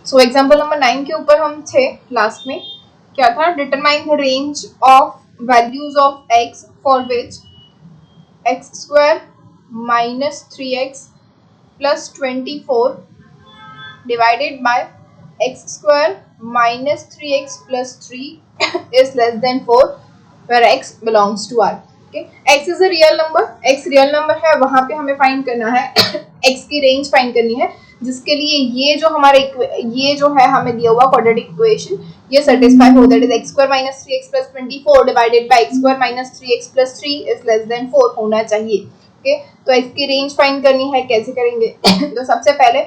So example number 9 के ऊपर हम थे लास्ट में, क्या था, determine the range of values of x for which x square minus 3x plus 24 divided by x square minus 3x plus 3 is less than 4 where x belongs to R. Okay, x is a real number, x real number है, वहां पे हमें find करना है x की range find करनी है, जिसके लिए ये जो हमारे ये जो है हमें दिया हुआ क्वाड्रेटिक इक्वेशन ये सेटिस्फाई हो, that is x square minus 3x plus 24 divided by x square minus 3x plus 3 is less then 4 होना चाहिए. ओके, तो x की रेंज फाइंड करनी है, कैसे करेंगे तो सबसे पहले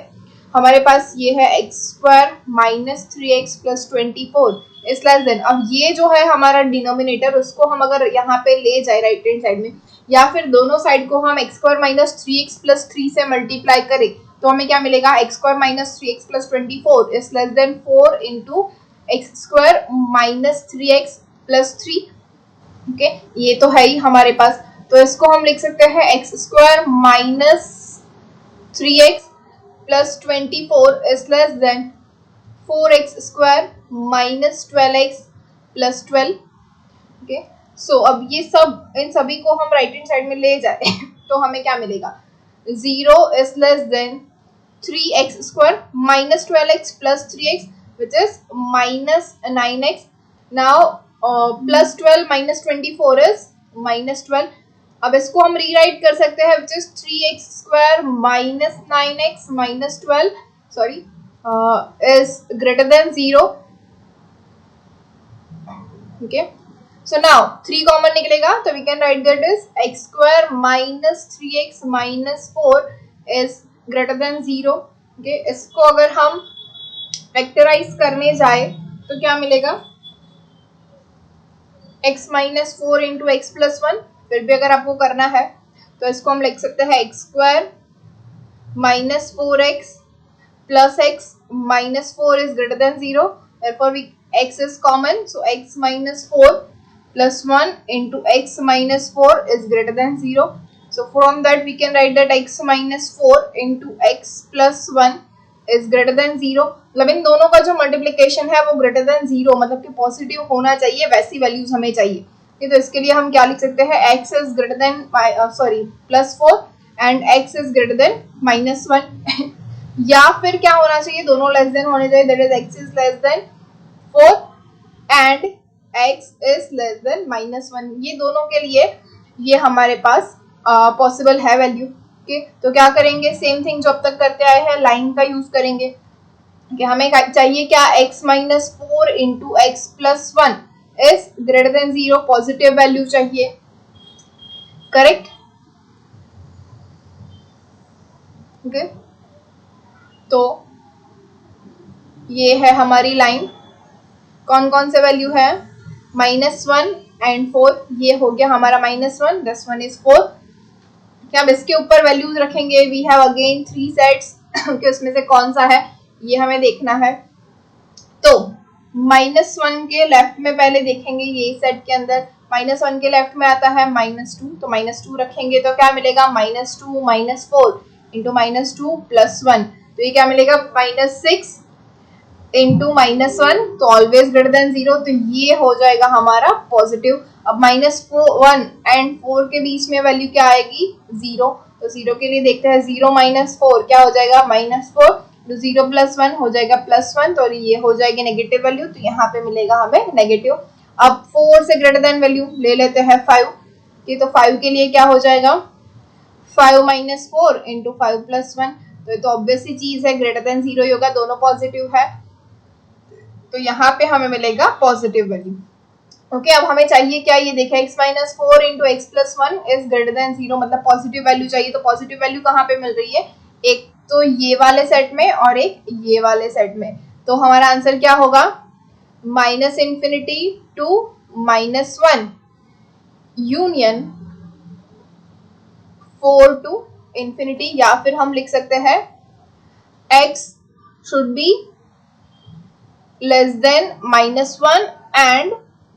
हमारे पास ये है x square minus 3x plus 24 इस लेस देन, अब ये जो है हमारा डिनोमिनेटर उसको हम अगर यहाँ पे ले जाए राइट हैंड साइड में, या फिर दोनों साइड को हम x square minus 3x plus 3 से मल्टीप्लाई करें तो हमें क्या मिलेगा, x square minus 3x plus 24 is less then 4 into x square minus 3x plus 3. Okay, ये तो है ही हमारे पास, तो इसको हम लिख सकते हैं x square minus 3x plus 24 is less than 4x square minus 12x plus 12. Okay, so अब ये सब इन सभी को हम राइट हैंड साइड में ले जाए तो हमें क्या मिलेगा, 0 is less than 3x square minus 12x plus 3x which is minus 9x. Now plus 12 minus 24 is minus 12. अब इसको हम रीराइट कर सकते हैं which is 3x square minus 9x minus 12 sorry is greater than 0. Okay, so now 3 common निकलेगा तो we can write that is x square minus 3x minus 4 is greater than 0. Okay, इसको अगर हम वेक्टराइज करने जाए तो क्या मिलेगा, x minus 4 into x plus 1. फिर भी अगर आपको करना है तो इसको हम लिख सकते हैं x square minus 4x plus x minus 4 is greater than 0, therefore we x is common, so x minus 4 plus 1 into x minus 4 is greater than 0. So from that we can write that x minus 4 into x plus 1 is greater than 0. मतलब इन दोनों का जो multiplication है वो greater than 0, मतलब कि positive होना चाहिए, वैसी वैल्यूज हमें चाहिए. तो इसके लिए हम क्या लिख सकते हैं, x is greater then plus 4 and x is greater then minus 1 या फिर क्या होना चाहिए, दोनों लेस देन होने चाहिए, that is x is less then 4 and x is less then minus 1. ये दोनों के लिए ये हमारे पास पॉसिबल है वैल्यू. ओके, तो क्या करेंगे, सेम थिंग जो अब तक करते आए हैं, लाइन का यूज करेंगे कि हमें चाहिए क्या, x minus 4 into x plus 1 is greater than 0, positive value चाहिए, करेक्ट. ओके, तो ये है हमारी लाइन, कौन कौन से वैल्यू है, -1 एंड 4, ये हो गया हमारा -1, दिस वन इज 4. क्या अब इसके ऊपर वैल्यूज रखेंगे, वी हैव अगेन 3 सेट्स कि उसमें से कौन सा है ये हमें देखना है. तो -1 के लेफ्ट में पहले देखेंगे, ये सेट के अंदर -1 के लेफ्ट में आता है -2, तो -2 रखेंगे तो क्या मिलेगा, -2 माइनस 4 इंटू -2 प्लस 1, तो ये क्या मिलेगा, -6 इंटू -1, तो ऑलवेज ग्रेटर देन 0, तो ये हो जाएगा हमारा पॉजिटिव. अब -1 एंड 4 के बीच में वैल्यू क्या आएगी, 0, तो 0 के लिए देखते हैं, 0 माइनस 4 क्या हो जाएगा, -4, तो 0 प्लस 1 हो जाएगा +1, तो ये हो जाएगी नेगेटिव वैल्यू, तो यहाँ पे मिलेगा हमें नेगेटिव. अब 4 से ग्रेटर देन वैल्यू ले लेते हैं 5 की, तो 5 के लिए क्या हो जाएगा, 5 माइनस 4 इंटू 5 प्लस 1, तो ये तो ऑब्वियसली चीज है, ग्रेटर देन 0 ही होगा, दोनों पॉजिटिव है, तो यहाँ पे हमें मिलेगा पॉजिटिव वैल्यू. ओके, अब हमें चाहिए क्या, ये देखें, x minus 4 into x plus 1 is greater than 0, मतलब पॉजिटिव वैल्यू चाहिए. तो पॉजिटिव वैल्यू कहाँ पे मिल रही है, एक तो ये वाले सेट में और एक ये वाले सेट में, तो हमारा आंसर क्या होगा, -∞ टू -1 यूनियन 4 टू ∞, या फिर हम लिख सकते हैं x should be less than -1 and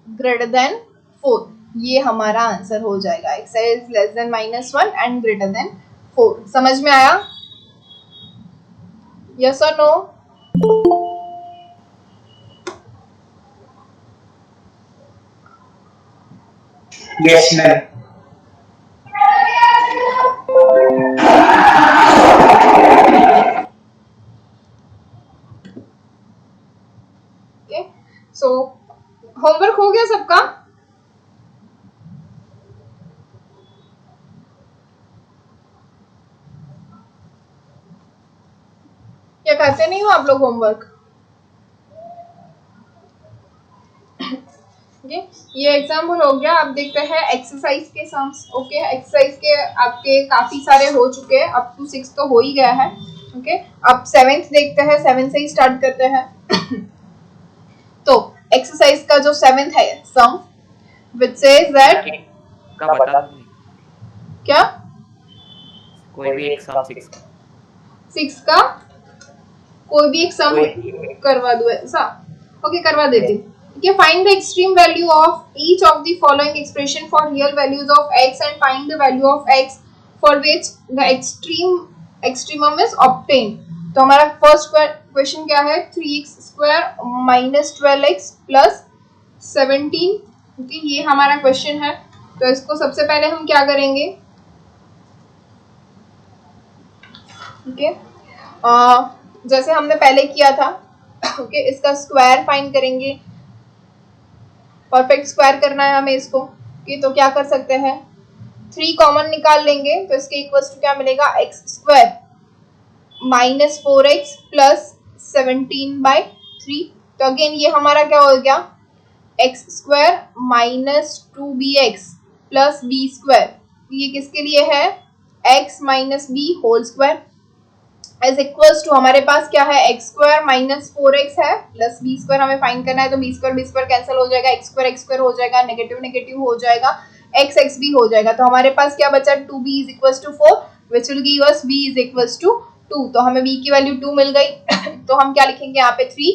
greater than 4. ये हमारा आंसर हो जाएगा, x is less then -1 and greater than 4. समझ में आया, यस और नो? Yes, ma'am. ओके, सो होमवर्क हो गया सबका? क्या करते नहीं हो आप लोग होमवर्क? ओके, ये एग्जाम्पल हो गया। अब देखते हैं एक्सरसाइज के सम्स। ओके, एक्सरसाइज के आपके काफी सारे हो चुके हैं, अप टू 6 तो हो ही गया है। ओके, अब 7th देखते हैं, 7 से ही स्टार्ट करते हैं। तो एक्सरसाइज का जो 7th है सम, विच सेज दैट, का बता दो, क्या कोई भी एक सम 6 का। 6 का कोई भी एक सम करवा दो ऐसा? ओके, करवा देती हूँ। Okay, find the extreme value of each of the following expression for real values of x and find the value of x for which the extremum is obtained. तो हमारा फर्स्ट क्वेश्चन क्या है? 3x square minus 12x plus 17। Okay, ये हमारा question है। तो इसको सबसे पहले हम क्या करेंगे? ओके, जैसे हमने पहले किया था। ओके, इसका स्क्वायर फाइंड करेंगे, परफेक्ट स्क्वायर करना है हमें इसको। ओके, तो क्या कर सकते हैं? 3 कॉमन निकाल लेंगे, तो इसके इक्वल्स टू क्या मिलेगा? X square minus 4x plus 17/3। तो अगेन ये हमारा क्या हो गया? X square minus 2bx plus b square. ये किसके लिए है? x minus b whole square is equals to, हमारे पास क्या है? एक्स स्क्वायर माइनस 4x है प्लस बी स्क्वायर हमें फाइंड करना है। तो बी स्क्वायर कैंसिल हो जाएगा, एक्स स्क्वायर हो जाएगा, नेगेटिव नेगेटिव हो जाएगा, एक्स भी हो जाएगा। तो हमारे पास क्या बचा? 2b is equals to 4 which will give us b is equals to 2। तो हमें b की वैल्यू 2 मिल गई। तो हम क्या लिखेंगे यहाँ पे? 3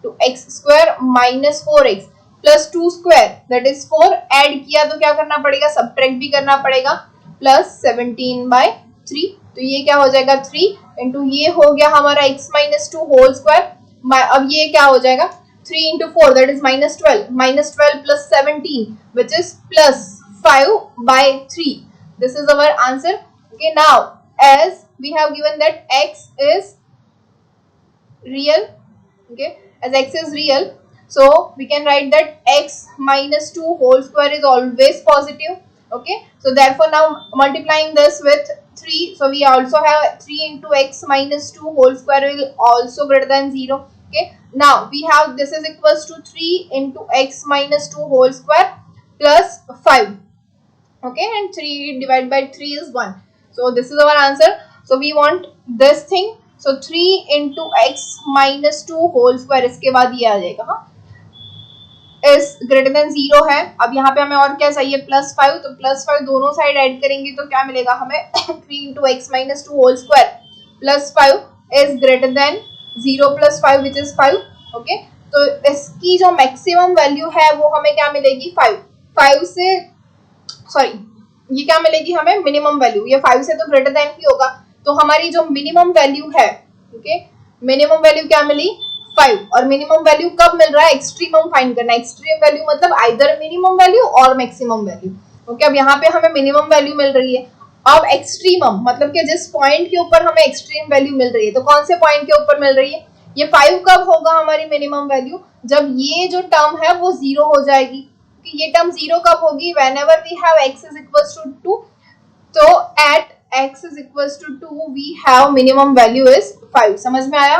to x square minus 4x plus 2 square that is 4। Add किया तो क्या करना पड़ेगा? सब्ट्रैक्ट भी करना पड़ेगा, प्लस 17/3। तो ये क्या हो जाएगा? 3 इंटू ये हो गया हमारा x माइनस 2 होल स्क्वायर। अब ये क्या हो जाएगा? 3 into 4 that is minus 12 plus 17 which is plus 5/3। This is our answer. Okay, now as we have given that x is real, okay, as x is real, so we can write that x minus 2 whole square is always positive. Okay, so therefore now multiplying this with 3, so we also have 3 into x minus 2 whole square will also greater than 0. Okay, now we have this is equals to 3 into x minus 2 whole square plus 5. Okay, and 3 divided by 3 is 1. So this is our answer. So we want this thing. So 3 into x minus 2 whole square, इसके बाद ये आ जाएगा, हाँ, is greater than 0 है। अब यहाँ पे हमें और क्या चाहिए? प्लस 5। तो प्लस 5 दोनों साइड ऐड करेंगे तो क्या मिलेगा हमें? 3 into x minus 2 whole square plus 5 is greater than 0 plus 5 which is 5. Okay, तो इसकी जो मैक्सिमम वैल्यू है वो हमें क्या मिलेगी? 5। 5 से सॉरी, ये क्या मिलेगी हमें? Minimum value. ये 5 से तो ग्रेटर देन ही होगा, तो हमारी जो मिनिमम वैल्यू है, ओके, मिनिमम वैल्यू क्या मिली? 5। और मिनिमम वैल्यू कब मिल रहा है? एक्सट्रीमम फाइंड करना है। एक्सट्रीम वैल्यू मतलब आइदर मिनिमम वैल्यू और मैक्सिमम वैल्यू। ओके, अब यहाँ पे हमें मिनिमम वैल्यू मिल रही है। अब एक्सट्रीमम मतलब कि जिस पॉइंट के ऊपर हमें एक्सट्रीम वैल्यू मिल रही है, तो कौन से पॉइंट के ऊपर मिल रही है? ये 5 कब होगा हमारी मिनिमम वैल्यू? जब ये जो टर्म है वो 0 हो जाएगी। ये टर्म 0 कब होगी? whenever we have x is equals to 2. तो at x is equals to 2 we have minimum value is 5. समझ में आया?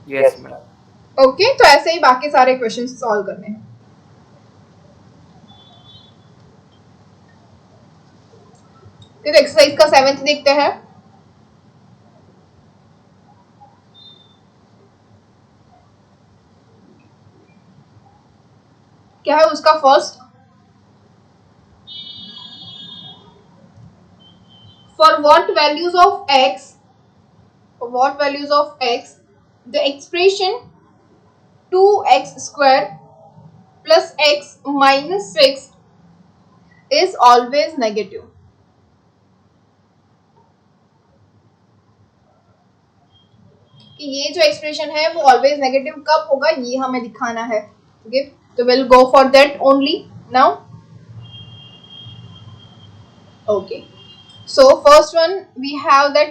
Yes madam. ओके, तो ऐसे ही बाकी सारे क्वेश्चन सॉल्व करने हैं। फिर एक्सरसाइज का 7th देखते हैं। क्या है उसका? First, for what values of x the expression 2x square plus x minus 6 is always negative. कि ये जो एक्सप्रेशन है वो ऑलवेज नेगेटिव कब होगा, ये हमें दिखाना है। ओके, तो will go for that only now. Okay, so first one we have that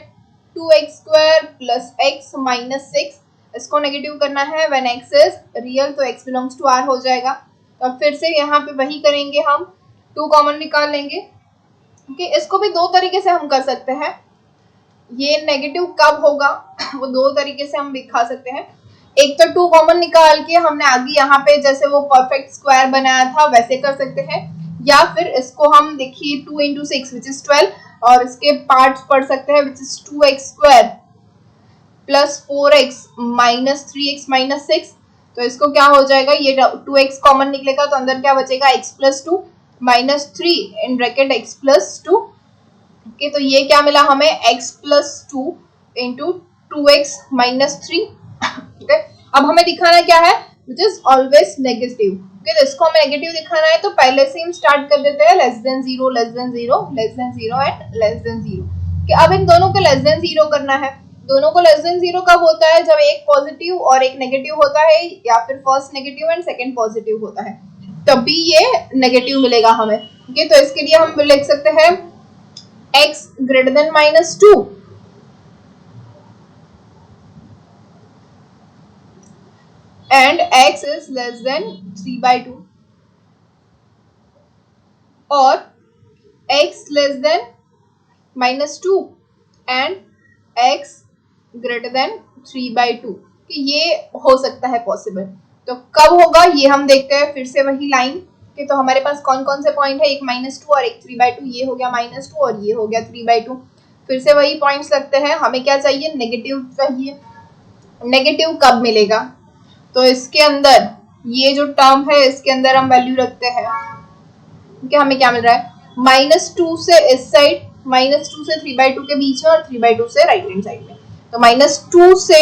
2x square plus x minus 6. इसको नेगेटिव करना है when x is real, तो x belongs to R हो जाएगा. तो अब फिर से यहाँ पे वही करेंगे, हम 2 कॉमन निकाल लेंगे. ओके, इसको भी दो तरीके से हम कर सकते हैं. ये नेगेटिव कब होगा वो दो तरीके से हम दिखा सकते हैं. एक तो 2 कॉमन निकाल के हमने आगे यहाँ पे जैसे वो परफेक्ट स्क्वायर बनाया था वैसे कर सकते हैं, या फिर इसको हम देखिए 2 इंटू 6 विच इज 12 और इसके पार्ट्स पढ़ सकते हैं which is 2x square plus 4x minus 3x minus 6. तो इसको क्या हो जाएगा, ये 2x कॉमन निकलेगा तो अंदर क्या बचेगा x plus 2 minus 3 in bracket x plus 2. Okay, तो ये क्या मिला हमें x plus 2 into 2x minus 3. Okay, अब हमें दिखाना क्या है which is always negative. Okay, तो इसको हमें नेगेटिव दिखाना है तो पहले से हम स्टार्ट कर देते हैं less than 0 less than 0 less than 0 and less than 0. कि अब इन दोनों को लेस देन 0 करना है. दोनों को लेस देन 0 कब होता है, जब एक पॉजिटिव और एक नेगेटिव होता है, या फिर first negative and second positive होता है, तभी ये नेगेटिव मिलेगा हमें. ओके, तो इसके लिए हम लिख सकते हैं x greater than minus 2 and x is less than 3/2 और x less than minus 2 and x greater than 3/2. कि ये हो सकता है पॉसिबल. तो कब होगा ये हम देखते हैं. फिर से वही लाइन कि तो हमारे पास कौन कौन से पॉइंट है, एक -2 और एक 3/2. ये हो गया -2 और ये हो गया 3/2. फिर से वही पॉइंट्स लगते हैं. हमें क्या चाहिए, नेगेटिव चाहिए. नेगेटिव कब मिलेगा, तो इसके अंदर ये जो टर्म है इसके अंदर हम वैल्यू रखते हैं. कि हमें क्या मिल रहा है, -2 से इस साइड, -2 से 3/2 के बीच में और 3/2 से राइट हैंड साइड में. तो -2 से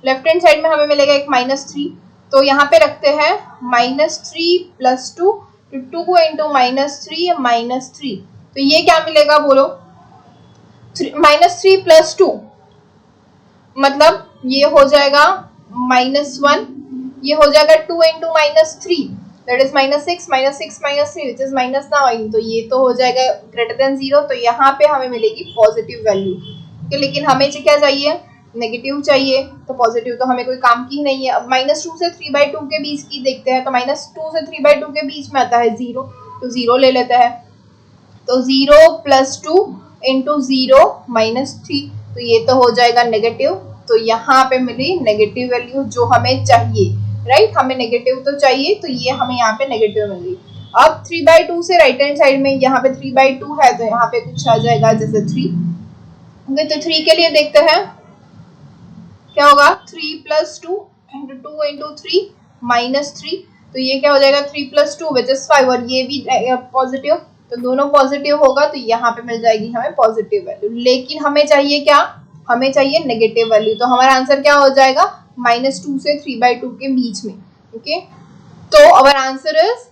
लेफ्ट हैंड साइड में हमें मिलेगा एक -3. तो यहाँ पे रखते हैं -3 प्लस 2 2 इंटू -3 -3. तो ये क्या मिलेगा बोलो, -3 प्लस 2 मतलब ये हो जाएगा -1. ये हो जाएगा 2 into -3 that is -6 -6 which is -9. तो ये तो हो जाएगा ग्रेटर देन 0. तो यहाँ पे हमें मिलेगी पॉजिटिव वैल्यू. लेकिन हमें क्या चाहिए, नेगेटिव चाहिए. तो पॉजिटिव तो हमें कोई काम की नहीं है. अब -2 से 3/2 के बीच की देखते हैं. तो -2 से 3/2 के बीच में आता है 0, तो 0 ले लेते हैं. तो 0 प्लस 2 इंटू 0 -3. तो ये तो हो जाएगा नेगेटिव. तो यहाँ पे मिली नेगेटिव वैल्यू जो हमें चाहिए. राइट, हमें नेगेटिव तो चाहिए, तो ये हमें यहाँ पे नेगेटिव मिल गई. अब 3/2 से राइट हैंड साइड में यहाँ पे 3/2 है तो यहाँ पे कुछ आ जाएगा जैसे 3. तो 3 के लिए देखते हैं क्या होगा, 3 प्लस 2 इंटू 2 इंटू 3 -3. तो ये क्या हो जाएगा 3 प्लस 2 विच इज 5 और ये भी पॉजिटिव. तो दोनों पॉजिटिव होगा तो यहाँ पे मिल जाएगी हमें पॉजिटिव वैल्यू. लेकिन हमें चाहिए क्या, हमें चाहिए नेगेटिव वैल्यू. तो हमारा आंसर क्या हो जाएगा, -2 से 3/2 के बीच में. ओके, तो आवर आंसर इज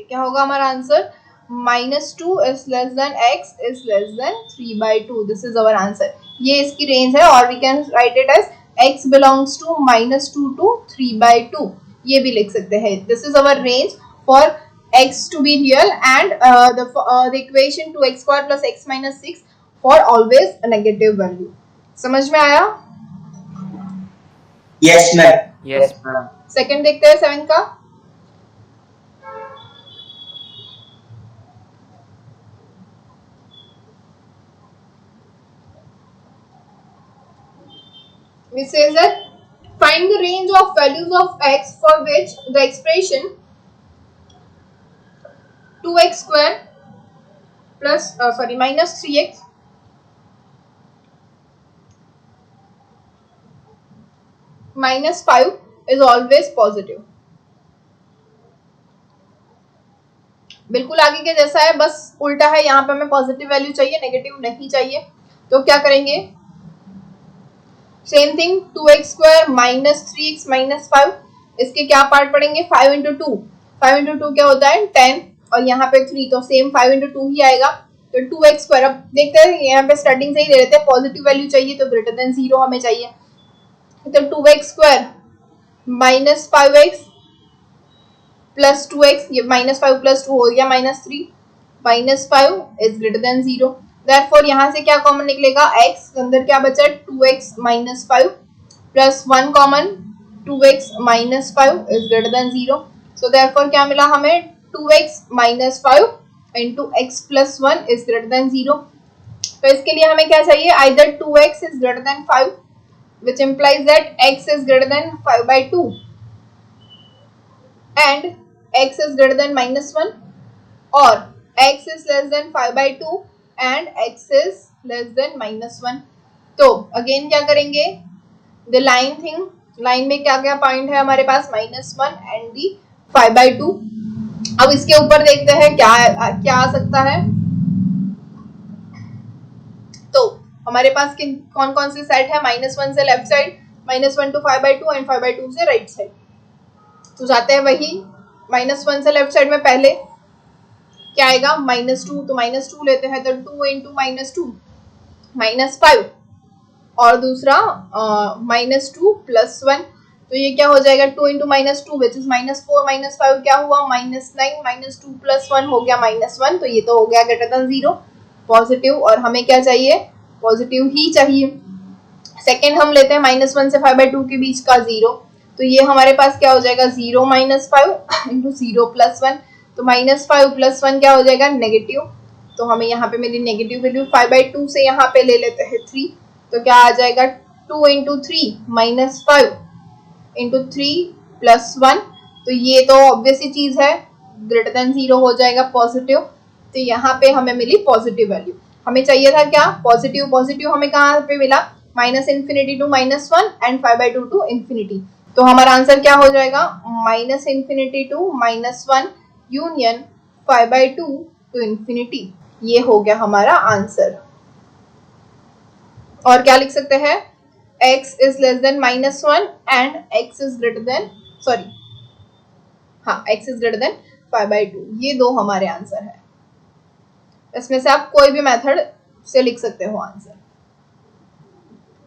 क्या होगा हमारा answer, -2 is less than x is less than 3/2. This is our answer. ये इसकी रेंज है और we can write it as x belongs to -2 to 3/2. ये भी लिख सकते हैं. This is our range for x to be real and the equation 2x square plus x minus 6 for always a negative value. समझ में आया? Yes ma'am. Yes ma'am. Second देखते हैं 7 का. Which says that find the range of values of x for which the expression 2x square plus minus 3x minus 5 is always positive. बिल्कुल आगे के जैसा है, बस उल्टा है. यहाँ पे हमें पॉजिटिव वैल्यू चाहिए, नेगेटिव नहीं चाहिए. तो क्या करेंगे, same thing 2x square minus 3x minus 5. इसके क्या पार्ट पड़ेंगे, 5 इंटू 2. 5 इंटू 2 क्या होता है 10 और यहाँ पे 3, तो सेम 5 इंटू 2 ही आएगा. तो 2x स्क्वायर. अब देखते हैं यहाँ पे स्टार्टिंग से ही दे देते हैं, पॉजिटिव वैल्यू चाहिए तो ग्रेटर देन 0 हमें चाहिए. तो 2x² minus 5x plus 2x, ये -5 प्लस 2 हो गया -3, -5 इज ग्रेटर देन 0। देयरफॉर यहाँ से क्या कॉमन निकलेगा, x अंदर क्या बचा 2x - 5 plus 1 common 2x - 5 is greater than 0। So therefore क्या मिला हमें 2x - 5 into x plus 1 is greater than 0। तो इसके लिए हमें क्या चाहिए, either 2x is greater then 5 which implies that x is greater than 5/2 and x is greater than -1, or x is less than 5/2 and x is less than -1। तो again क्या करेंगे, the line thing, line में क्या क्या point है हमारे पास, -1 and the 5/2। अब इसके ऊपर देखते हैं क्या क्या आ सकता है। तो हमारे पास कौन कौन से सेट है, -1 से लेफ्ट साइड, -1 to 5/2 एंड 5/2 से राइट साइड। तो जाते हैं वही, -1 से लेफ्ट साइड में पहले क्या आएगा, -2, तो -2 लेते हैं, तो 2 इंटू -2 -5, और दूसरा -2 प्लस 1, तो ये क्या हो जाएगा 2 इंटू -2 विच इज -4, -5 क्या हुआ -9, -2 प्लस 1 हो गया -1, तो ये तो हो गया ग्रेटर देन 0 पॉजिटिव, और हमें क्या चाहिए, पॉजिटिव ही चाहिए। सेकेंड हम लेते हैं -1 से 5/2 के बीच का 0, तो ये हमारे पास क्या हो जाएगा 0 - 5 इंटू 0 प्लस 1, तो -5 प्लस 1 क्या हो जाएगा नेगेटिव, तो हमें यहाँ पे मिली नेगेटिव वैल्यू। 5/2 से यहाँ पे ले लेते हैं 3, तो क्या आ जाएगा 2 इंटू 3 -5 इंटू 3 प्लस 1, तो ये तो ऑब्वियस ही चीज है, ग्रेटर देन 0 हो जाएगा पॉजिटिव, तो यहाँ पे हमें मिली पॉजिटिव वैल्यू। हमें चाहिए था क्या, पॉजिटिव, पॉजिटिव हमें कहाँ पे मिला, -∞ to -1 एंड 5/2 to ∞, तो हमारा आंसर क्या हो जाएगा, -∞ to -1 यूनियन 5/2 to ∞, ये हो गया हमारा आंसर। और क्या लिख सकते हैं, x is less than -1 and x is greater than, sorry हाँ, x is greater than 5/2, ये दो हमारे आंसर है। इसमें से आप कोई भी मेथड से लिख सकते हो आंसर।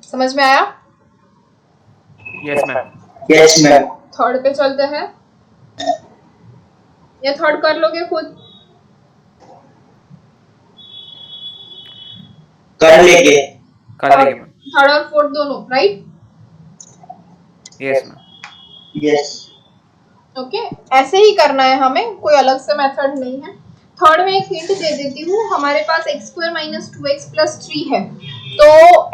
समझ में आया? Yes ma'am. Yes ma'am. Third पे चलते हैं, या थर्ड कर लोगे खुद, कर लेंगे। मैम। थर्ड और फोर्थ दोनों, right? Yes ma'am. Yes. Okay, ऐसे ही करना है हमें, कोई अलग से मेथड नहीं है। थर्ड में एक हिंट दे देती हूँ, हमारे पास x² - 2x + 3 है, तो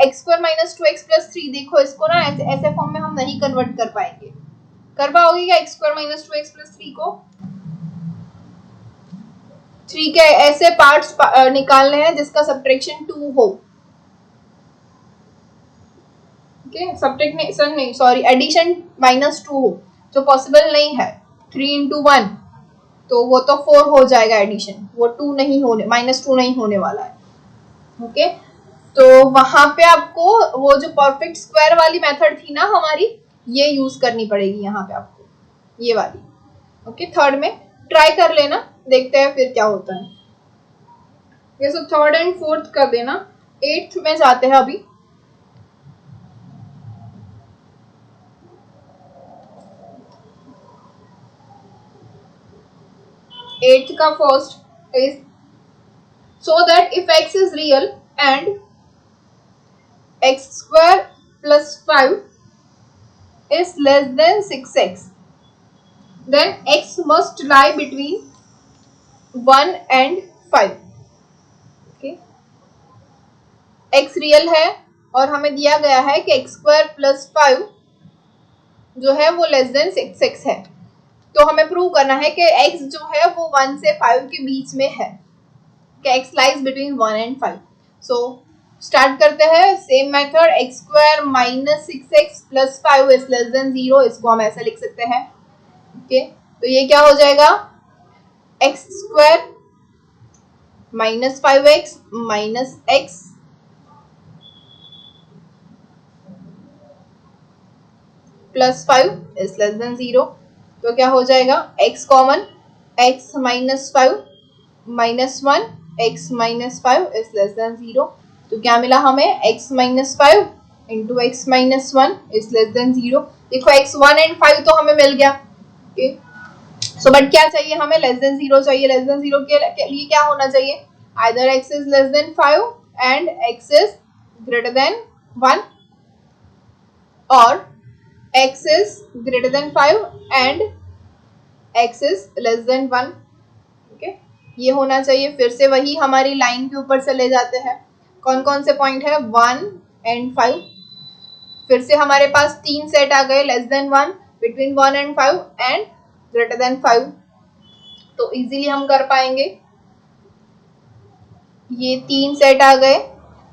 x² - 2x + 3, देखो इसको ना ऐसे फॉर्म में हम नहीं कन्वर्ट कर पाएंगे। कर पाओगे क्या x² - 2x + 3 को? 3 के ऐसे पार्ट्स निकालने हैं जिसका सब्ट्रैक्शन 2 हो। सब्ट्रैक्शन नहीं, सॉरी, एडिशन -2 हो, जो पॉसिबल नहीं है। 3 इंटू 1, तो वो तो 4 हो जाएगा एडिशन, वो 2 नहीं होने, -2 नहीं होने वाला है। ओके, तो वहां पे आपको वो जो परफेक्ट स्क्वायर वाली मेथड थी ना हमारी, ये यूज करनी पड़ेगी यहाँ पे आपको, ये वाली। ओके, थर्ड में ट्राई कर लेना, देखते हैं फिर क्या होता है। ये सब थर्ड एंड फोर्थ कर देना। 8th में जाते हैं अभी। 8th का first is, so that if x is real and x² + 5 is less than 6x, then x must lie between 1 and 5। okay, x real है और हमें दिया गया है कि x² + 5 जो है वो लेस देन 6x है, तो हमें प्रूव करना है कि x जो है वो 1 से 5 के बीच में है, कि x lies between 1 and 5। so start करते हैं same method, x² - 6x + 5 is less than 0, इसको हम ऐसा लिख सकते हैं। ओके, तो ये क्या हो जाएगा, x² - 5x - x + 5 is less than 0, तो क्या हो जाएगा, x common, x - 5 - 1 x - 5 is less than 0, तो क्या मिला हमें, x - 5 into x minus one is less than 0। देखो x 1 एंड 5 तो हमें मिल गया, ओके। सो बट क्या चाहिए हमें, लेस देन 0 चाहिए। लेस देन 0 के लिए क्या होना चाहिए, either x is less then 5 and x is greater then 1, और x is greater then 5 and x is less then 1, okay. ये होना चाहिए। फिर से वही हमारी लाइन के ऊपर से ले जाते हैं। कौन कौन से पॉइंट है, 1 एंड 5। फिर से हमारे पास तीन सेट आ गए, less than 1, between 1 and 5 and greater than 5। तो इजीली हम कर पाएंगे। ये तीन सेट आ गए।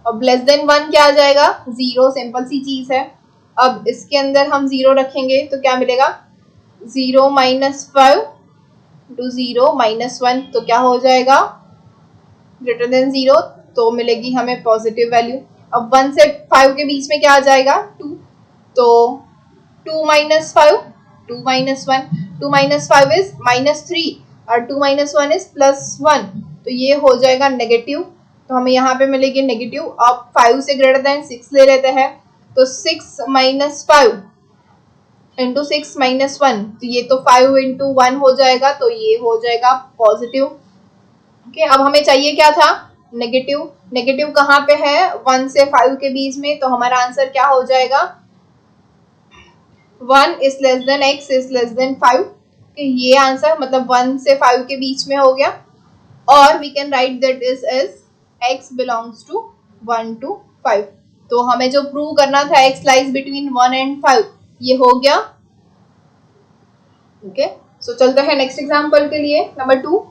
अब लेस देन 1 क्या आ जाएगा, 0, सिंपल सी चीज है। अब इसके अंदर हम 0 रखेंगे तो क्या मिलेगा, 0 माइनस 5 टू 0 माइनस 1, तो क्या हो जाएगा, ग्रेटर देन 0, तो मिलेगी हमें पॉजिटिव वैल्यू। अब 1 से 5 के बीच में क्या आ जाएगा, 2, तो 2 minus 5, 2 minus 1, 2 minus 5 is minus 3 और 2 माइनस 1 इज प्लस 1, तो ये हो जाएगा नेगेटिव। तो हमें यहाँ पे मिलेगी नेगेटिव। अब 5 से ग्रेटर देन 6 ले लेते हैं, तो 6 माइनस 5 इंटू 6 माइनस 1, तो ये तो 5 इंटू 1 हो जाएगा, तो ये हो जाएगा पॉजिटिव, ओके। अब हमें चाहिए क्या था, नेगेटिव। नेगेटिव कहाँ पे है, 1 से 5 के बीच में, तो हमारा आंसर क्या हो जाएगा, 1 is less than x is less then 5। ये आंसर मतलब 1 से 5 के बीच में हो गया। और we can write that is as x belongs to 1 to 5। तो हमें जो प्रूव करना था x लाइज बिटवीन 1 एंड 5, ये हो गया, ओके। सो चलते हैं नेक्स्ट एग्जांपल के लिए, number 2।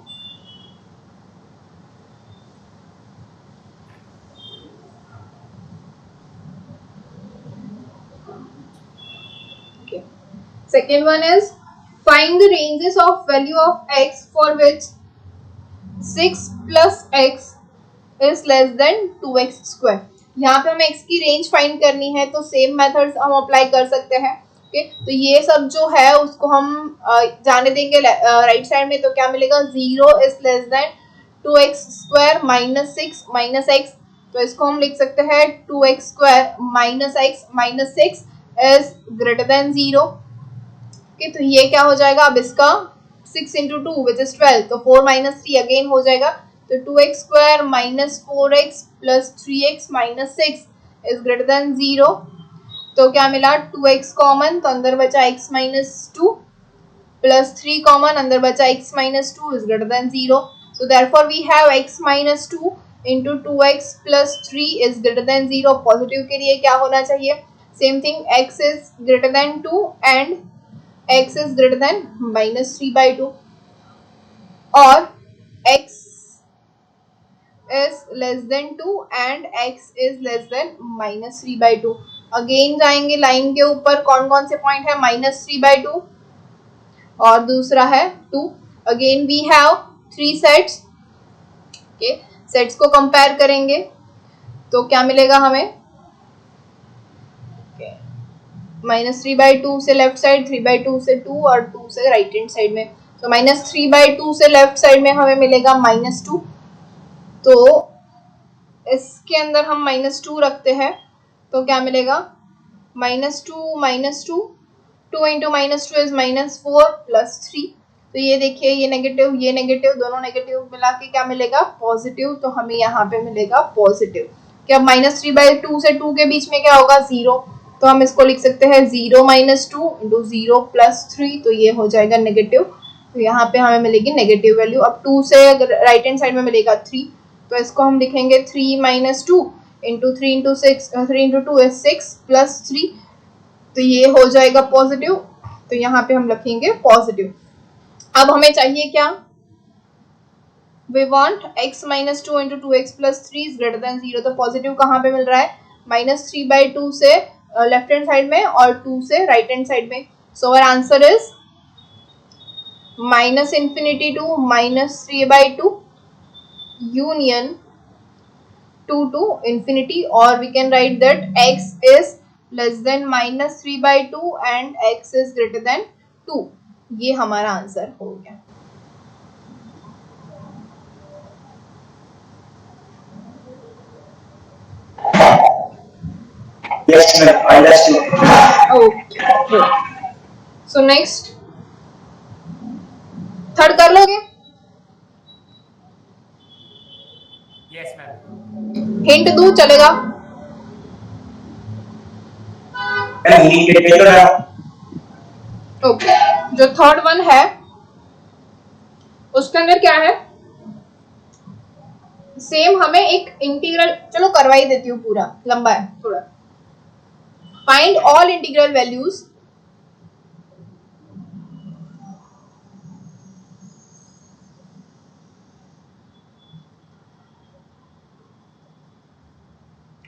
Second one is find the ranges of value of x for which 6 plus x is less than 2x square। यहाँ पे हमें x की रेंज फाइंड करनी है, तो सेम मेथड्स हम अप्लाई कर सकते हैं, ओके। तो ये सब जो है उसको हम जाने देंगे राइट साइड में, तो क्या मिलेगा, 0 is less then 2x square minus 6 minus x। तो इसको हम लिख सकते हैं 2x square minus x minus 6 is greater than 0, okay. तो ये क्या हो जाएगा, अब इसका 6 इंटू 2 विच इज 12, तो 4 माइनस 3 अगेन हो जाएगा, तो 2x square minus 4x plus 3x minus 6 is greater than 0। तो क्या मिला, 2x कॉमन, तो अंदर बचा x माइनस 2 प्लस 3 कॉमन, अंदर बचा x minus 2 is greater than 0। So therefore we have x minus 2 into 2x plus 3 is greater than 0। Positive के लिए क्या होना चाहिए, same thing, x is greater than 2 and x is greater than minus 3/2, और x is less than 2 and x is less than minus 3/2। Again जाएंगे line के ऊपर, कौन कौन से पॉइंट है, माइनस 3/2 और दूसरा है 2। Again we have 3 sets, okay. Sets को कंपेयर करेंगे तो क्या मिलेगा हमें, माइनस 3/2 से लेफ्ट साइड, 3/2 से 2 और 2 से राइट हैंड साइड में। तो माइनस 3/2 से लेफ्ट साइड में हमें मिलेगा माइनस 2, तो इसके अंदर हम माइनस 2 रखते हैं, तो क्या मिलेगा, minus 2 2 into minus 2 is minus 4 plus 3। तो ये देखिए, ये नेगेटिव दोनों नेगेटिव मिला के क्या मिलेगा, पॉजिटिव। तो हमें यहाँ पे मिलेगा पॉजिटिव। क्या माइनस 3/2 से 2 के बीच में क्या होगा, 0, तो हम इसको लिख सकते हैं 0 माइनस 2 इंटू 0 प्लस 3, तो ये हो जाएगा नेगेटिव। तो यहाँ पे हमें मिलेगी नेगेटिव वैल्यू। अब 2 से राइट हैंड साइड में मिलेगा 3, तो इसको हम लिखेंगे 3 minus 2 into 3 into 6, 3 into 2 is 6 plus 3, तो ये हो जाएगा पॉजिटिव। तो यहाँ पे हम लिखेंगे पॉजिटिव। अब हमें चाहिए क्या, we want x minus 2 into 2x plus 3 is greater than 0। तो पॉजिटिव कहाँ पे मिल रहा है, माइनस 3/2 से लेफ्ट हैंड साइड में और 2 से राइट हैंड साइड में। So our answer is minus infinity to minus 3/2 union 2 to infinity, or we can write that x is less than minus 3/2 and x is greater than 2। ये हमारा answer हो गया। Yes, ma'am. Understood. Okay, good. So next, third कर लोगे? Yes, ma'am. Hint दूं चलेगा? Ma'am, hint दे दो ना. ओके, जो थर्ड वन है उसके अंदर क्या है? सेम हमें एक इंटीग्रल, चलो करवा ही देती हूँ, पूरा लंबा है थोड़ा. Find all integral values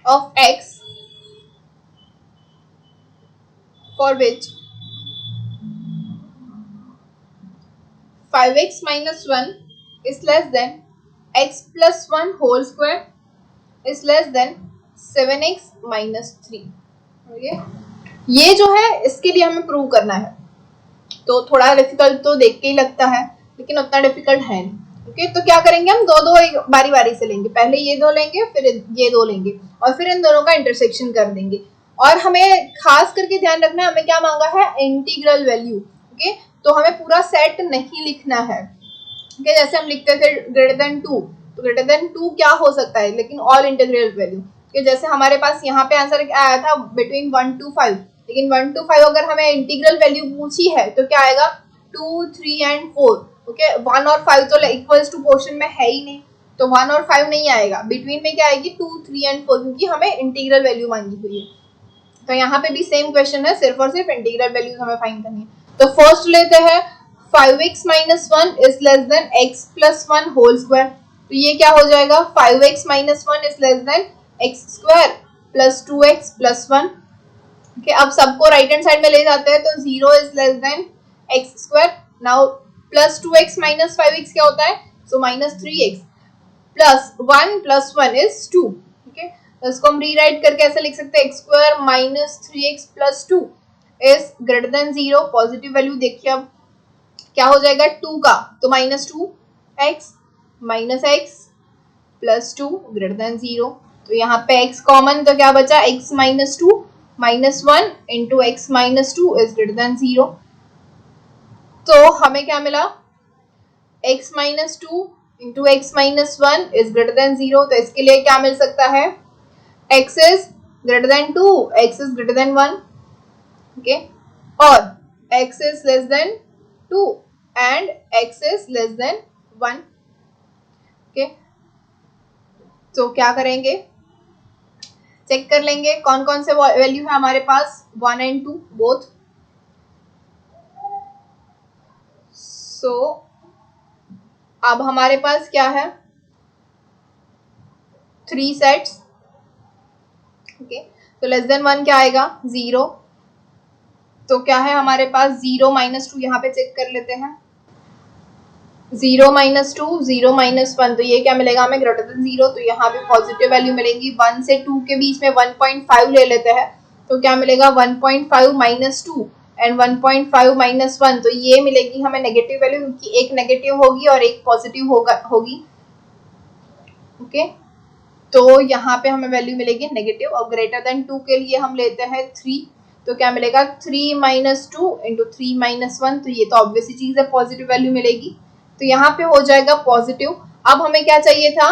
of x for which 5x minus 1 is less than x plus 1 whole square is less than 7x minus 3. Okay, ये जो है इसके लिए हमें प्रूव करना है, तो थोड़ा डिफिकल्ट तो देख के ही लगता है, लेकिन उतना डिफिकल्ट है नहीं. ओके, तो क्या करेंगे हम, दो दो बारी बारी से लेंगे. पहले ये दो लेंगे, फिर ये दो लेंगे, और फिर इन दोनों का इंटरसेक्शन कर देंगे. और हमें खास करके ध्यान रखना है, हमें क्या मांगा है, इंटीग्रल वैल्यू. ओके, तो हमें पूरा सेट नहीं लिखना है. ओके, जैसे हम लिखते थे ग्रेटर देन 2, तो ग्रेटर देन 2 क्या हो सकता है, लेकिन ऑल इंटीग्रल वैल्यू. जैसे हमारे पास यहाँ पे आंसर आया था बिटवीन 1 to 5, लेकिन 1 to 5 अगर हमें इंटीग्रल वैल्यू पूछी है तो क्या आएगा, 2, 3 and 4. ओके, 1 और 5 तो इक्वल्स टू पोर्शन में है ही नहीं, तो 1 और 5 नहीं आएगा. बिटवीन में क्या आएगी, 2, 3 and 4, क्योंकि हमें इंटीग्रल वैल्यू मांगी हुई है. तो यहाँ पे भी सेम क्वेश्चन है, सिर्फ और सिर्फ इंटीग्रल वैल्यूज हमें फाइंड करनी है. तो फर्स्ट लेते हैं 5x minus 1 is less than x plus 1 whole square. तो ये क्या हो जाएगा, 5x minus 1 is less than x square plus 2x plus 1. Okay, अब सबको राइट हैंड साइड में ले जाते हैं, तो 0 is less than x square. Now plus 2x minus 5x क्या होता है, so minus 3x plus 1 plus 1 is 2. Okay, तो इसको हम रीराइट करके ऐसे लिख सकते हैं, x square minus 3x plus 2 is greater than 0. Positive value देखिए अब क्या हो जाएगा, 2 का, तो minus 2x minus x plus 2 greater than 0. तो यहाँ पे x कॉमन, तो क्या बचा, x minus 2 minus 1 into x minus 2 is greater than 0. तो हमें क्या मिला, x minus 2 into x minus 1 is greater than 0. तो इसके लिए क्या मिल सकता है, x is greater than 2, x is greater than 1. Okay, और x is less than 2 and x is less than 1. Okay, तो क्या करेंगे, चेक कर लेंगे कौन कौन से वैल्यू है हमारे पास, 1 and 2 बोथ. सो अब हमारे पास क्या है, 3 सेट्स. ओके, तो लेस देन 1 क्या आएगा, 0. तो क्या है हमारे पास, 0 minus 2, यहाँ पे चेक कर लेते हैं, 0 minus 2, 0 minus 1, तो ये क्या मिलेगा हमें, ग्रेटर देन 0. तो यहाँ पे पॉजिटिव वैल्यू मिलेगी. 1 से 2 के बीच में 1.5 ले लेते हैं, तो क्या मिलेगा, 1.5 minus 2 एंड 1.5 minus 1, तो ये मिलेगी हमें नेगेटिव वैल्यू, क्योंकि एक नेगेटिव होगी और एक पॉजिटिव होगी. ओके, तो यहाँ पे हमें वैल्यू मिलेगी नेगेटिव. और ग्रेटर देन 2 के लिए हम लेते हैं 3, तो क्या मिलेगा, 3 minus 2 into 3 minus 1, तो ये तो ऑब्वियस ही चीज है, पॉजिटिव वैल्यू मिलेगी. तो यहाँ पे हो जाएगा पॉजिटिव. अब हमें क्या चाहिए था,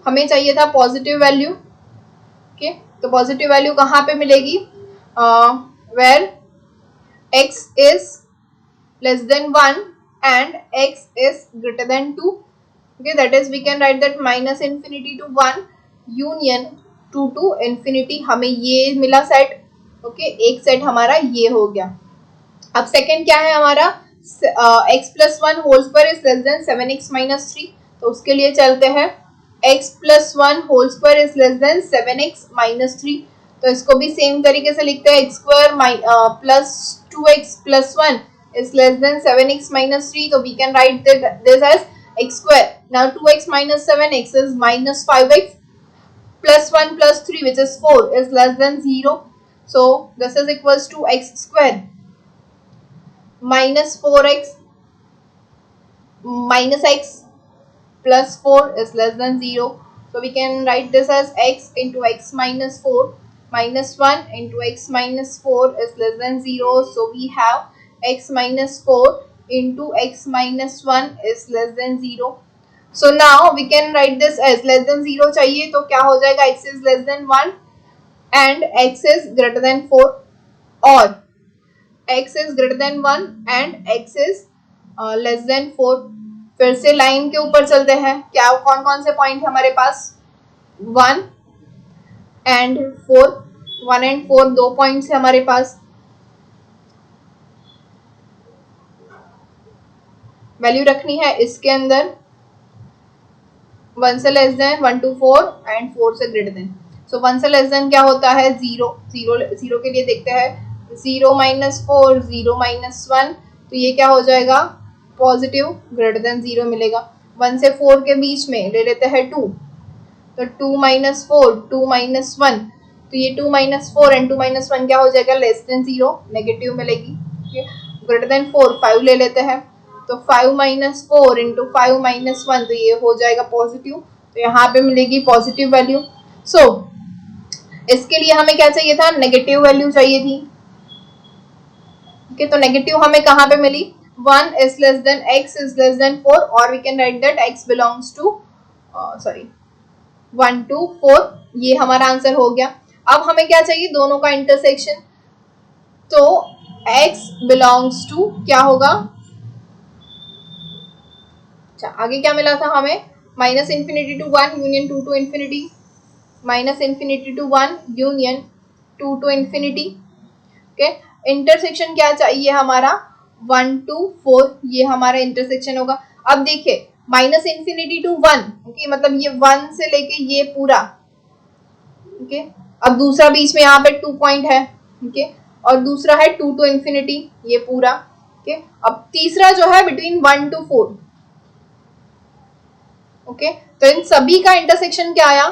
हमें चाहिए था पॉजिटिव वैल्यू. ओके, तो पॉजिटिव वैल्यू कहाँ पे मिलेगी, where x is less than 1 and x is greater than 2. Okay, that is we can write that minus infinity to 1 union 2 to infinity. हमें ये मिला सेट. ओके, एक सेट हमारा ये हो गया. अब सेकंड क्या है हमारा, x plus 1 whole square is less than 7x minus 3. तो उसके लिए चलते हैं, x plus 1 whole square is less than 7x minus 3. तो इसको भी सेम तरीके से लिखते हैं, x square plus 2x plus 1 is less than 7x minus 3. तो we can write this as x square. Now 2x minus 7x is minus 5x plus 1 plus 3 which is 4 is less than 0. So this is equals to x square minus 4x minus x plus 4 is less than 0. So we can write this as x into x minus 4 minus 1 into x minus 4 is less than 0. So we have x minus 4 into x minus 1 is less than 0. So now we can write this as less than 0 चाहिए तो क्या हो जाएगा, x is less than 1 and x is greater than 4 और x is greater than 1 and x is less than 4. फिर से line के ऊपर चलते हैं. क्या कौन कौन से पॉइंट है हमारे पास, 1 एंड 4. 1 एंड 4 दो पॉइंट्स है हमारे पास. वैल्यू रखनी है इसके अंदर 1 से लेस देन 1 to 4 एंड 4 से ग्रेटर देन. सो 1 से लेस देन क्या होता है, 0. 0 के लिए देखते हैं 0 minus 4 0 minus 1 तो ये क्या हो जाएगा, पॉजिटिव ग्रेटर देन 0 मिलेगा. 1 से 4 के बीच में ले लेते हैं 2 तो 2 minus 4 2 minus 1 तो ये 2 minus 4 एंड 2 minus 1 क्या हो जाएगा, लेस देन 0 नेगेटिव मिलेगी. ग्रेटर देन 4 5 ले लेते हैं तो 5 minus 4 इंटू 5 minus 1 तो ये हो जाएगा पॉजिटिव. तो यहाँ पे मिलेगी पॉजिटिव वैल्यू. सो इसके लिए हमें क्या चाहिए था, नेगेटिव वैल्यू चाहिए थी. ओके तो नेगेटिव हमें कहाँ पे मिली, 1 is less than x is less than 4 or we can write that x belongs to 1 to 4. ये हमारा आंसर हो गया. अब हमें क्या चाहिए, दोनों का इंटरसेक्शन. तो x belongs to क्या होगा, अच्छा आगे क्या मिला था हमें, minus infinity to 1 union 2 to infinity, minus infinity to 1 union 2 to infinity. Okay intersection क्या चाहिए हमारा, 1 to 4 ये हमारा इंटरसेक्शन होगा. अब देखिए माइनस इन्फिनिटी टू 1 ओके मतलब ये 1 से लेके ये पूरा. ओके अब दूसरा बीच में यहाँ पे 2 पॉइंट है. ओके और दूसरा है 2 to इन्फिनिटी ये पूरा. ओके अब तीसरा जो है बिटवीन 1 to 4. ओके तो इन सभी का इंटरसेक्शन क्या आया,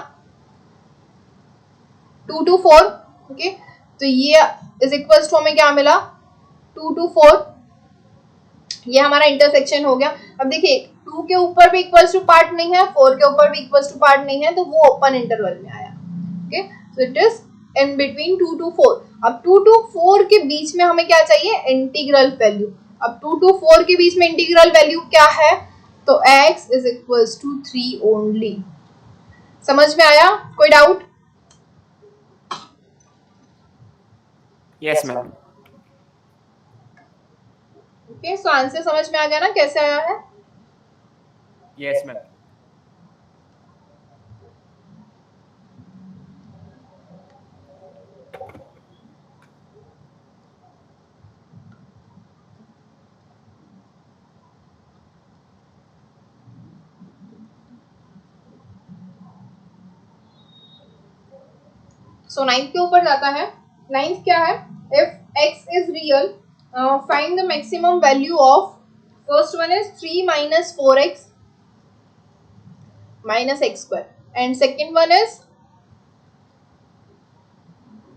2 to 4. ओके तो ये इज इक्वल्स टू हमें क्या मिला, 2 to 4. ये हमारा इंटरसेक्शन हो गया. अब देखिए 2 के ऊपर भी इक्वल्स टू पार्ट नहीं है, 4 के ऊपर भी इक्वल्स टू पार्ट नहीं है तो वो ओपन इंटरवल में आया. Okay so it is in between 2 to 4. अब 2 to 4 के बीच में हमें क्या चाहिए, इंटीग्रल वैल्यू. अब 2 to 4 के बीच में इंटीग्रल वैल्यू क्या है, तो x is equals to 3 only. समझ में आया, कोई doubt? Yes, ma'am. Okay so answer समझ में आ गया ना कैसे आया है. Yes, ma'am. सो 9th के ऊपर जाता है. 9th क्या है, if x is real find the maximum value of, first one is 3 minus 4x minus x square and second one is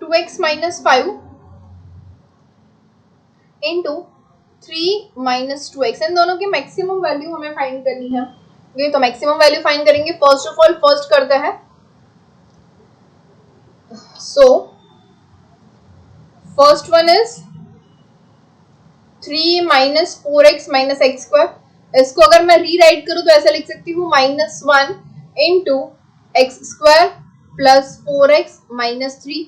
2x minus 5 into 3 minus 2x. इन दोनों की मैक्सिमम वैल्यू हमें find करनी है. ओके तो maximum value find करेंगे. First of all first करते हैं. So first one is 3 minus 4x minus x square. इसको अगर मैं रीराइट करूं तो ऐसा लिख सकती हूँ -1 into x square plus 4x minus 3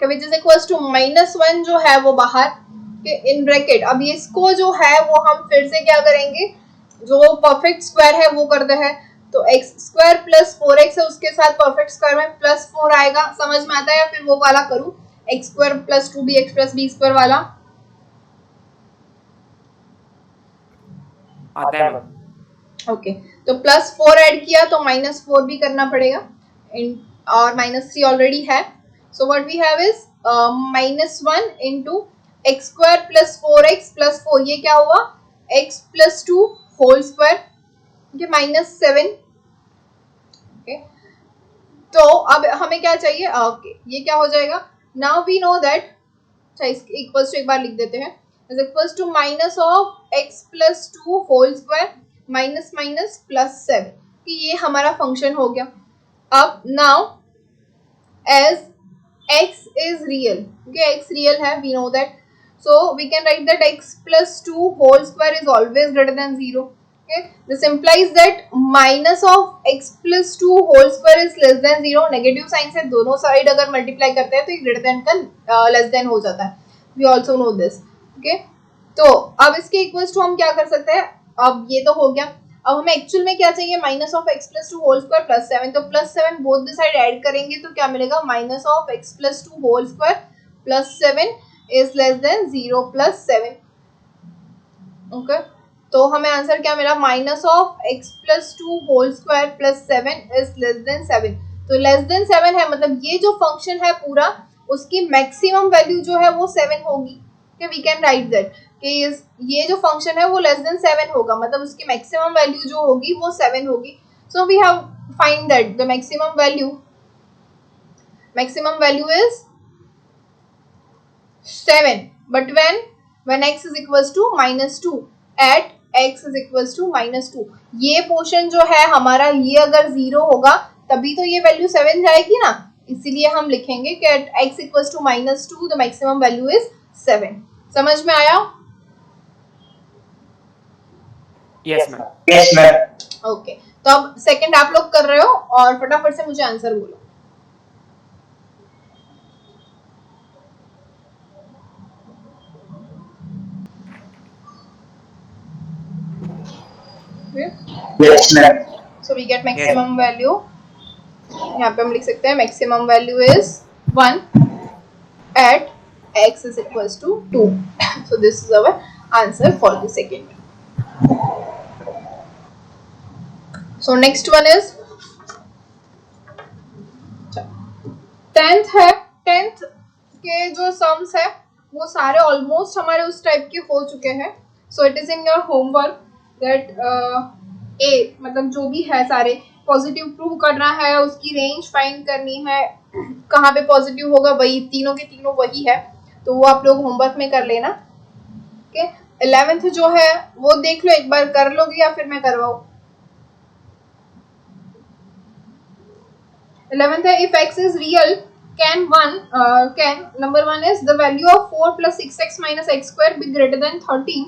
which is equals to -1 जो है वो बाहर के इन ब्रैकेट. अब ये इसको जो है वो हम फिर से क्या करेंगे, जो परफेक्ट स्क्वायर है वो करते हैं. तो x स्क्वायर प्लस 4x है उसके साथ परफेक्ट स्क्वायर में प्लस 4 आएगा. समझ में आता है, या फिर वो वाला करूं x square plus 2bx plus b square वाला, आता है मैम. ओके तो प्लस 4 ऐड किया तो -4 भी करना पड़ेगा और -3 ऑलरेडी है. So what we have is -1 into x square plus 4x plus 4 ये क्या हुआ, x plus 2 whole square -7. Okay तो अब हमें क्या चाहिए, ओके ये क्या हो जाएगा, नाउ वी नो दैट, अच्छा इक्वल्स टू एक बार लिख देते हैं, is equals to minus of x plus 2 whole square minus minus plus 7. कि ये हमारा फंक्शन हो गया. अब now as x is real, okay, x real है, we know that, so we can write that x plus 2 whole square is always greater than 0. Okay, this implies that minus of x plus 2 whole square is less than 0. Negative sign से दोनों side अगर multiply करते हैं तो ये greater than का less than हो जाता है, we also know this. Okay, तो अब इसके इक्वल्स टू हम क्या कर सकते हैं, अब ये तो हो गया. अब हमें एक्चुअल में क्या चाहिए, minus of x plus two whole square plus 7. तो plus 7 both the side add करेंगे तो क्या मिलेगा, minus of x plus two whole square plus 7 is less than 0 plus 7. Okay, तो हमें आंसर क्या मिला, minus of x plus two whole square plus 7 is less than 7. तो लेस देन 7 है, मतलब ये जो फंक्शन है पूरा उसकी मैक्सिमम वैल्यू जो है वो 7 होगी. वी कैन राइट दैट कि ये जो फंक्शन है वो लेस देन 7 होगा, मतलब उसकी मैक्सिमम वैल्यू जो होगी वो 7 होगी. So we have find that the maximum value is 7. But when x is equals to -2 at x is equals to -2, ये पोर्शन जो है हमारा ये अगर 0 होगा तभी तो ये वैल्यू 7 जाएगी ना, इसीलिए हम लिखेंगे कि at x equals to -2 the maximum value is 7. समझ में आया? Yes, ma'am. Yes, ma'am. Okay, तो अब सेकंड आप लोग कर रहे हो और फटाफट से मुझे आंसर बोलो. Yes, ma'am. So we get maximum value, यहाँ पे हम लिख सकते हैं maximum value is 1 at x is equals to 2. So this is our answer for the second. So next one is 10th है. 10th के जो सम्स है वो सारे ऑलमोस्ट हमारे उस टाइप के हो चुके हैं. So it is in your homework that a मतलब जो भी है सारे पॉजिटिव प्रूव करना है, उसकी रेंज फाइंड करनी है, कहाँ पे पॉजिटिव होगा, वही तीनों के तीनों वही है, तो वो आप लोग होमवर्क में कर लेना. ओके, 11th जो है वो देख लो एक बार, कर लोगे या फिर मैं करवाऊं. 11th है, if x is real can number 1 is the value of 4 plus 6x minus x square be greater than 13,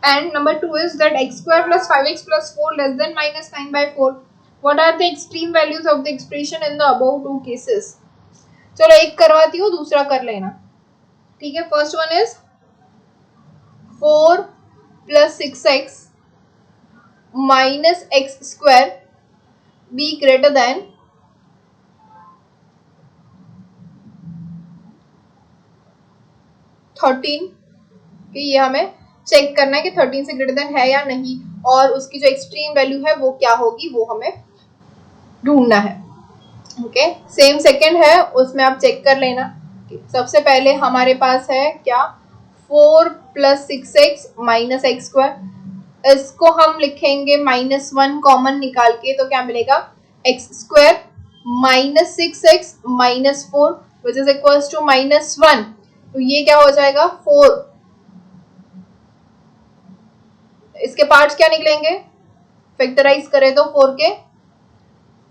and number 2 is that x square plus 5x plus 4 less than minus 9 by 4. What are the extreme values of the expression in the above two cases? चलो एक करवाती हूँ, दूसरा कर लेना. ठीक है, first one is 4 plus 6x minus x square be greater than 13. कि ये हमें चेक करना है कि 13 से ग्रेटर देन है या नहीं, और उसकी जो एक्सट्रीम वैल्यू है वो क्या होगी वो हमें ढूंढना है. ओके, सेम सेकंड है, उसमें आप चेक कर लेना. सबसे पहले हमारे पास है क्या, 4 plus 6x minus x square. इसको हम लिखेंगे -1 कॉमन निकाल के, तो क्या मिलेगा, x square minus 6x minus 4 which is equals to -1. तो ये क्या हो जाएगा, 4. इसके पार्ट्स क्या निकलेंगे, फैक्टराइज करें तो 4 के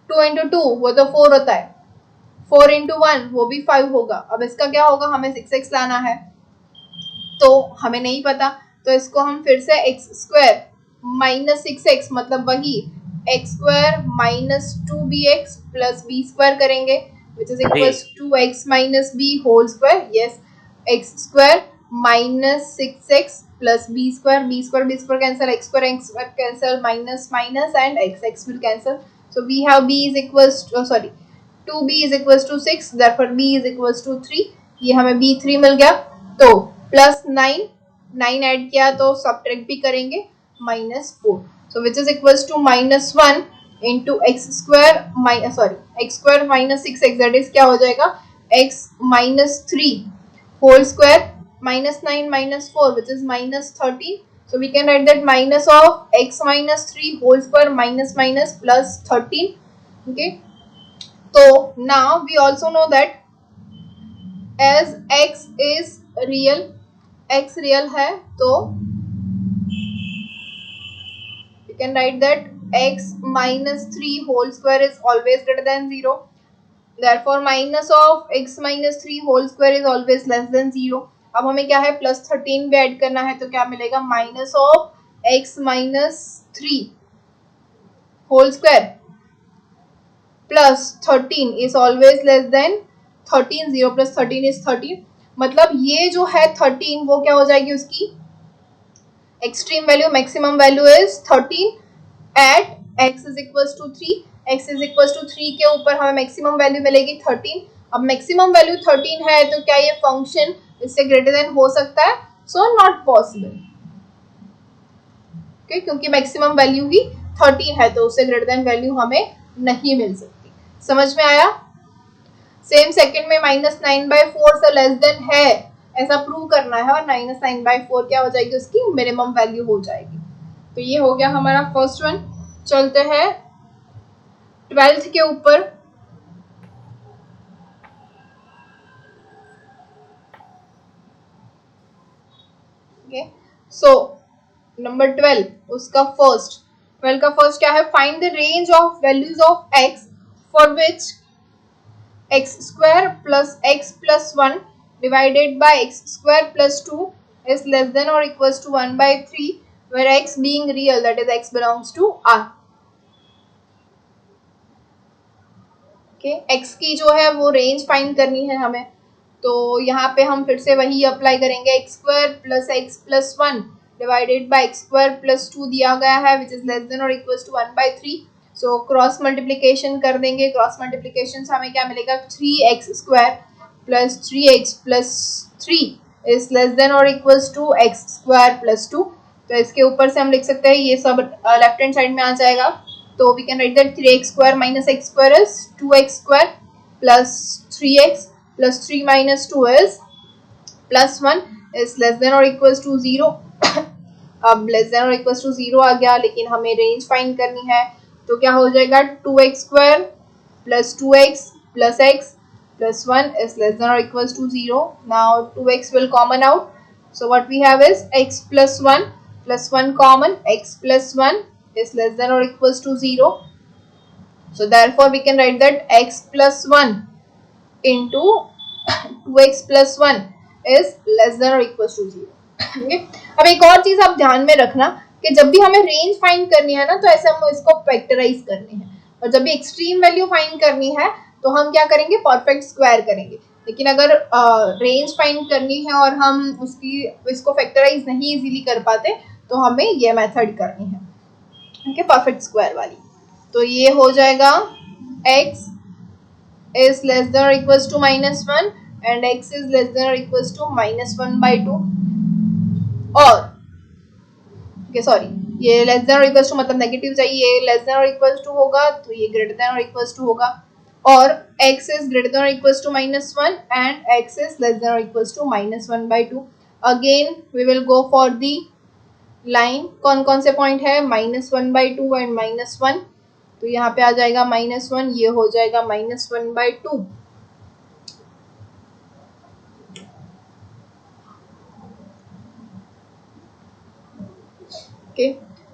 2 into 2 वो तो 4 होता है, 4 into 1 वो भी 5 होगा. अब इसका क्या होगा, हमें 6x लाना है तो हमें नहीं पता, तो इसको हम फिर से x स्क्वायर माइनस 6x मतलब वही x square minus 2bx plus b square करेंगे which is equals to x minus b whole square. Yes, x square minus 6x plus b square cancel, x square cancel, minus and x will cancel. So we have b is equals to 2b is equals to 6, therefore b is equals to 3. ये हमें b 3 मिल गया. तो plus 9 add किया तो subtract भी करेंगे -4. So which is equals to -1 into x square minus 6x, that is क्या हो जाएगा, x minus 3 whole square minus 9 minus 4 which is minus 13. So we can write that minus of x minus 3 whole square minus plus 13. Okay, so now we also know that as x is real, x real है, तो we can write that x minus 3 whole square is always greater than 0. Therefore minus of x minus 3 whole square is always less than 0. अब हमें क्या है plus 13 भी add करना है, तो क्या मिलेगा minus of x minus 3 whole square plus 13 is always less than 13. 0 plus 13 is 13. मतलब ये जो है 13 वो क्या हो जाएगी, उसकी extreme value, maximum value is 13 at x is equal to 3. x is equal to 3 के ऊपर हमें मैक्सिमम वैल्यू मिलेगी 13. अब मैक्सिमम वैल्यू 13 है तो क्या ये फंक्शन इससे ग्रेटर देन हो सकता है? So not possible. ओके, क्योंकि मैक्सिमम वैल्यू ही 13 है तो उससे ग्रेटर देन वैल्यू हमें नहीं मिल सकती. समझ में आया? सेम सेकंड में -9/4 से लेस देन है ऐसा प्रूव करना है, और -9/4 क्या हो जाएगी, उसकी मिनिमम वैल्यू हो जाएगी. तो ये हो गया हमारा फर्स्ट वन. चलते हैं 12th के ऊपर. ओके, सो नंबर 12 उसका फर्स्ट 12 का फर्स्ट क्या है, find the range of values of x for which x square plus x plus 1 divided by x square plus 2 is less than or equals to 1/3, where x being real, that is x belongs to R. Okay, x की जो है वो range find करनी है हमें. तो यहाँ पे हम फिर से वही अप्लाई करेंगे, x square plus x plus 1 divided by x square plus 2 दिया गया है which is less than or equals to 1/3. So cross multiplication कर देंगे. क्रॉस मल्टीप्लिकेशन से हमें क्या मिलेगा, 3x square plus 3x plus 3 is less than और equals to x square plus 2. तो इसके ऊपर से हम लिख सकते हैं, ये सब लेफ्ट हैंड साइड में आ जाएगा. तो we can write that 3x square minus x square is 2x square plus 3x plus 3 minus 2 is plus 1 is less than और इक्वल्स टू 0. अब लेस देन और इक्वल्स टू 0 आ गया, लेकिन हमें रेंज फाइंड करनी है. तो क्या हो जाएगा, 2x square plus 2x plus x plus 1 is less than or equals to 0. Now 2x will common out. So what we have is x plus 1 common, x plus 1 is less than or equals to 0. So therefore we can write that x plus 1 into 2x plus 1 is less than or equals to 0. Okay? अब एक और चीज आप ध्यान में रखना कि जब भी हमें रेंज फाइंड करनी है ना, तो ऐसे हम इसको फैक्टराइज करनी है, और जब भी एक्सट्रीम वैल्यू फाइंड करनी है तो हम क्या करेंगे, परफेक्ट स्क्वायर करेंगे. लेकिन अगर रेंज फाइंड करनी है और हम इसको फैक्टराइज नहीं इजीली कर पाते तो हमें ये मेथड करनी है, ओके, परफेक्ट स्क्वायर वाली. तो ये हो जाएगा x इज लेस देन और equals to -1 and x is less than और इक्वल्स टू -1/2. और सॉरी, ये लेस देन और इक्वल्स टू मतलब नेगेटिव चाहिए, लेस देन और इक्वल्स टू होगा तो ये ग्रेटर देन और इक्वल्स टू होगा. और x इज ग्रेटर देन और equals to -1 and x is less than और equals to -1/2. Again we will go for the line. कौन कौन से पॉइंट है, -1/2 एंड -1. तो यहाँ पे आ जाएगा -1, ये हो जाएगा -1/2.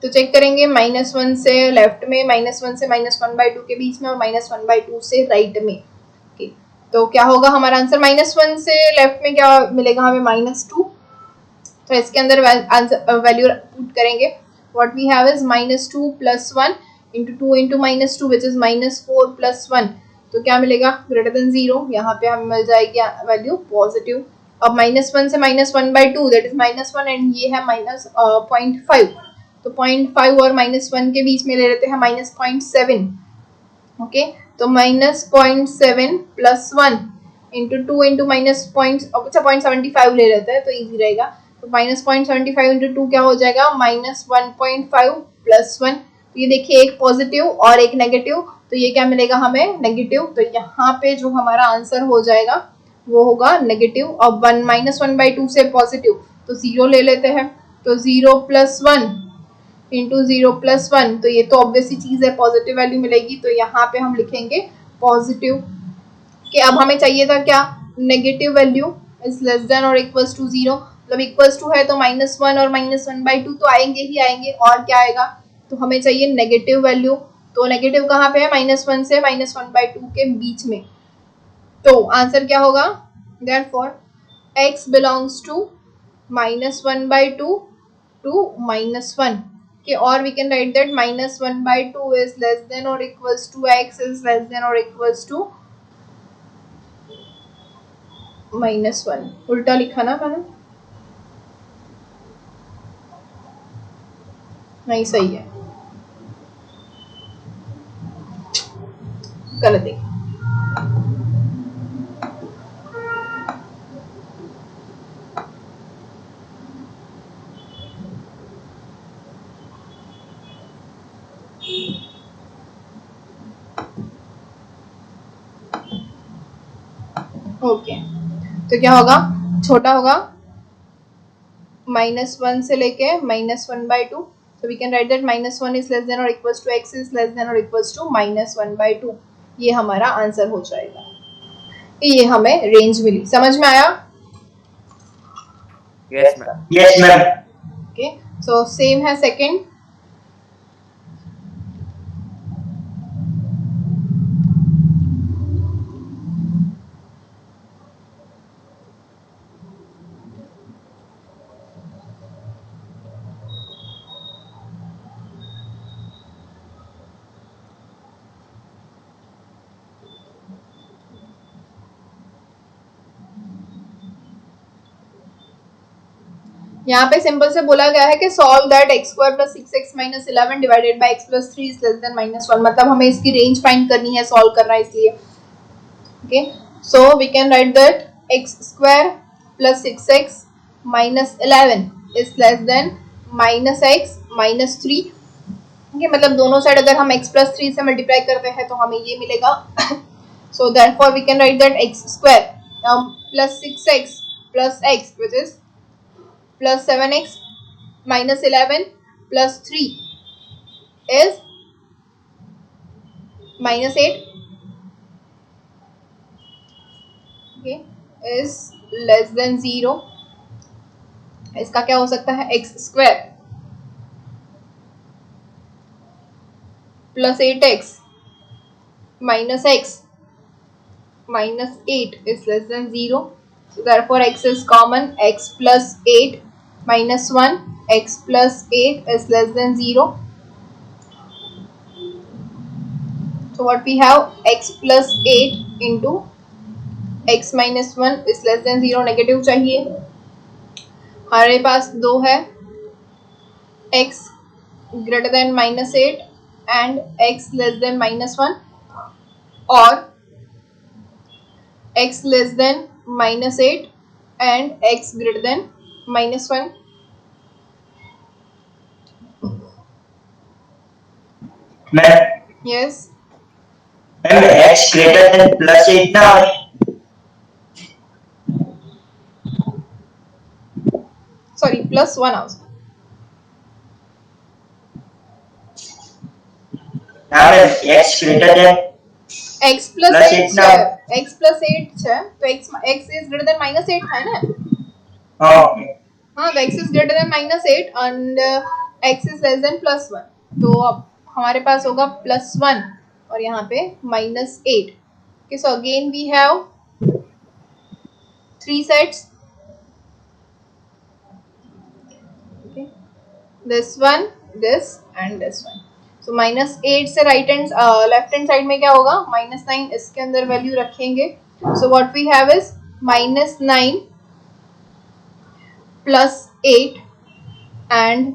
तो चेक करेंगे -1 से लेफ्ट में, -1 से -1/2 के बीच में, और -1/2 से राइट में. ओके, तो क्या होगा हमारा आंसर, -1 से लेफ्ट में क्या मिलेगा हमें, -2. तो इसके अंदर वैल्यू पुट करेंगे. What we have is -2 plus 1 into 2 into -2 which is -4 plus 1. तो क्या मिलेगा, ग्रेटर देन 0. यहाँ पे हमें मिल जाएगी वैल्यू पॉजिटिव. अब -1 से -1/2 दैट इज -1 एंड ये है -0.5. तो 0.5 और -1 के बीच में ले लेते हैं -0.7. ओके, तो -0.7 प्लस 1 इंटू 2 इंटू -0.75 ले लेते हैं तो इजी रहेगा. तो -0.75 इंटू 2 क्या हो जाएगा, -1.5 प्लस 1. तो ये देखिए, एक पॉजिटिव और एक नेगेटिव, तो ये क्या मिलेगा हमें, नेगेटिव. तो यहाँ पे जो हमारा आंसर हो जाएगा वो होगा नेगेटिव. अब -1/2 से पॉजिटिव तो 0 ले लेते हैं. तो 0 प्लस 1 इंटू 0 प्लस 1, तो ये तो ऑब्वियसली चीज है, पॉजिटिव वैल्यू मिलेगी. तो यहाँ पे हम लिखेंगे पॉजिटिव. कि अब हमें चाहिए था क्या, negative value is less than और इक्वल्स टू 0. मतलब इक्वल्स टू है तो -1 और -1/2 तो आएंगे ही आएंगे. और क्या आएगा, तो हमें चाहिए नेगेटिव वैल्यू। तो नेगेटिव कहाँ पे है? -1 से -1/2 के बीच में। तो आंसर क्या होगा? Therefore x belongs to -1/2 to -1. Okay, or we can write that -1/2 is less than or equals to x is less than or equals to -1. उल्टा लिखा ना मैंने? नहीं, सही है, गलत है। ओके, तो क्या होगा? छोटा होगा -1 से लेके -1/2. So we can write that -1 is less than or equals to x is less than or equals to -1/2. ये हमारा आंसर हो जाएगा। ये हमें रेंज मिली। समझ में आया? Yes, ma'am. Yes, ma'am. Okay, so same है सेकंड। यहाँ पे सिंपल से बोला गया है कि solve that x square plus 6x minus 11 divided by x plus 3 is less then -1। मतलब हमें इसकी रेंज फाइंड करनी है, सॉल्व करना है इसलिए। Okay, so we can write that x square plus 6x minus 11 is less than -x minus 3। Okay, मतलब दोनों साइड अगर हम x प्लस 3 से मल्टीप्लाई करते हैं तो हमें ये मिलेगा। So therefore we can write that x square plus 6x plus x which is plus 7x minus 11 plus 3 is -8. Okay, is less than 0. इसका क्या हो सकता है? x square plus 8x minus x minus 8 is less than 0. So therefore x is common. X plus 8 minus 1, x plus 8 is less than 0. So what we have? X plus 8 into x minus 1 is less than 0. Negative चाहिए। हमारे पास दो है, x greater than -8 and x less than -1 और x less than -8 and x greater than -1. Ma'am, Yes. ma'am, x greater than +8 ना? Sorry, +1 also. हाँ ma'am, x greater than x plus Plus 8 8 ना? છે, x plus 8 છે, तो x is greater than -8 થાય ને? हाँ, okay. हाँ, तो x is greater than -8 and x is less than +1. तो अब हमारे पास होगा +1 और यहाँ पे -8. Okay, so again we have 3 sets. Okay, this one, this and this one. So -8 से लेफ्ट हैंड साइड में क्या होगा? -9 इसके अंदर वैल्यू रखेंगे। So what we have is -9 plus 8 and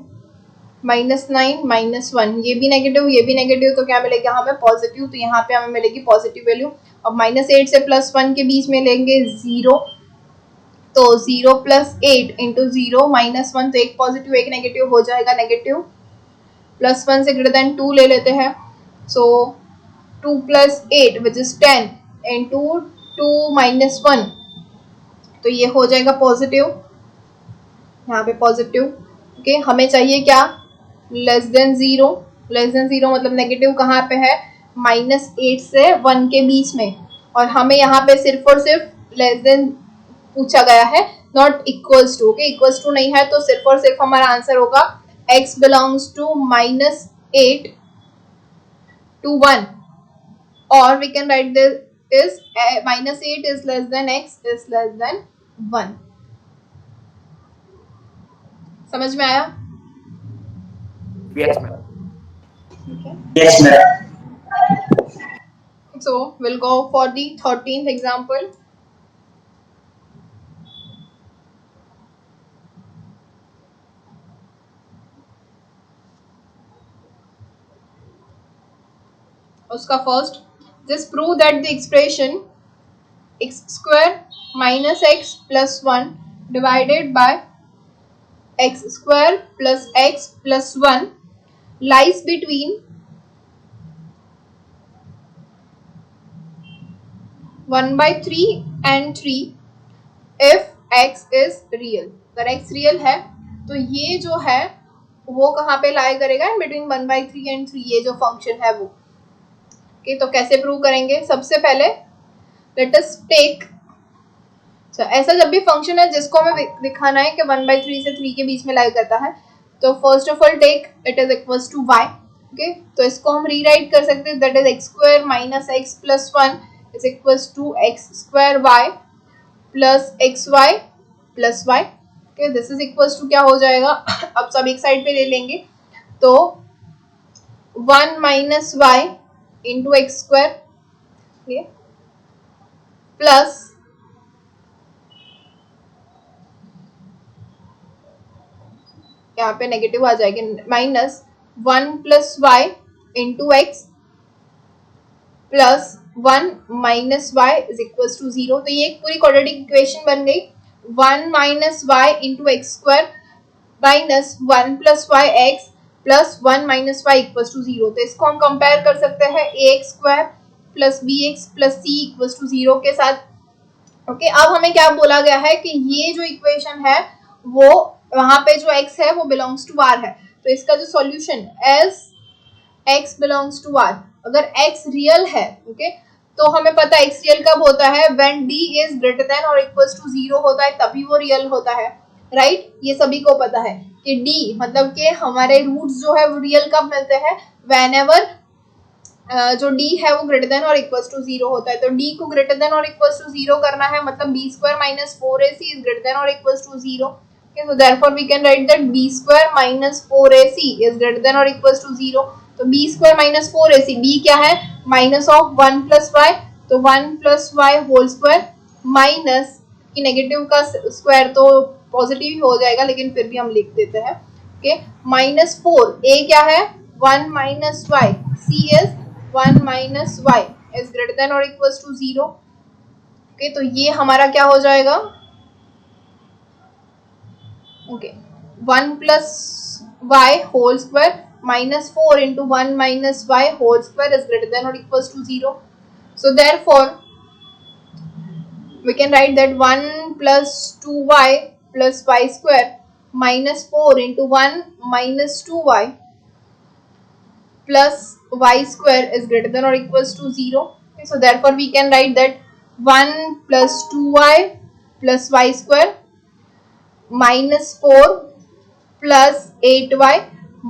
-9 -1। ये भी नेगेटिव, तो क्या मिलेगा हमें? पॉजिटिव। तो यहाँ पे हमें मिलेगी पॉजिटिव वैल्यू। अब -8 से +1 के बीच में लेंगे 0, तो 0 plus 8 into 0 minus 1, तो एक पॉजिटिव एक नेगेटिव हो जाएगा। नेगेटिव +1 से ग्रेटर देन 2 ले लेते हैं। सो 2 plus 8 which is 10 into 2 minus 1, तो ये हो जाएगा पॉजिटिव, यहाँ पे पॉजिटिव। ओके, हमें चाहिए क्या? Less than 0। लेस देन 0 मतलब नेगेटिव कहाँ पे है? -8 से 1 के बीच में, और हमें यहाँ पे सिर्फ और सिर्फ लेस देन पूछा गया है, not equals to. Okay, equals to नहीं है तो सिर्फ और सिर्फ हमारा आंसर होगा x belongs to 8 to 1, or we can write this is minus 8 is less than x is less than 1. समझ में आया? Yes, ma'am. Okay. Yes, ma'am. So we'll go for the 13th example. उसका first, just prove that the expression x square minus x plus 1 divided by x square plus x plus 1 lies between 1/3 and 3 if x is real. अगर x real है तो ये जो है वो कहाँ पे लाई करेगा? इन बिटवीन 1/3 एंड 3, ये जो फंक्शन है वो. ओके, तो कैसे प्रूव करेंगे? सबसे पहले लेट अस टेक, ऐसा जब भी फंक्शन है जिसको हमें दिखाना है कि 1/3 से 3 के बीच में लाई करता है, तो first of all take it is equals to y. Okay, तो इसको हम रीराइट कर सकते हैं, that is x square minus x plus 1 is equals to x square y plus xy plus y. Okay, this is equals to क्या हो जाएगा? अब सब एक साइड पे ले लेंगे, तो 1 minus y into x square plus यहाँ पे नेगेटिव आ जाएगी, minus 1 plus y into x plus 1 minus y is equals to 0. तो ये एक पूरी क्वाड्रेटिक इक्वेशन बन गई. 1 minus Y into x square minus 1 plus Y X plus 1 minus Y equals to 0. तो इसको हम कंपेयर कर सकते हैं A X square plus B x plus C equals to 0 के साथ. ओके, अब हमें क्या बोला गया है कि ये जो इक्वेशन है वो वहां पे जो x है वो बिलोंग्स टू r है, तो इसका जो solution as x belongs to r, अगर x रियल है, ओके, तो हमें पता है x रियल कब होता है? When d is greater than और इक्वल्स टू 0 होता है, तभी वो रियल होता है, राइट? ये सभी को पता है कि d मतलब कि हमारे रूट्स जो है वो रियल कब मिलते हैं? व्हेनेवर जो d है वो ग्रेटर देन और इक्वल्स टू 0 होता है. तो d को ग्रेटर देन और इक्वल्स टू 0 करना है, मतलब b square minus 4ac is greater than और equals to 0. Okay, so therefore we can write that b square minus 4ac is greater than or equals to 0. तो b square minus 4ac, b क्या है? Minus of 1 plus y, तो 1 plus y whole square minus की negative का square तो positive ही हो जाएगा, लेकिन फिर भी हम लिख देते हैं. ओके, माइनस 4, a क्या है? 1 minus y, c is 1 minus y is greater than और इक्वल्स टू 0. ओके, तो ये हमारा क्या हो जाएगा? Okay, 1 plus y whole square minus 4 into 1 minus y whole square is greater than or equals to 0. So therefore we can write that 1 plus 2y plus y square minus 4 into 1 minus 2y plus y square is greater than or equals to 0. Okay, so therefore we can write that 1 plus 2y plus y square minus 4 plus 8y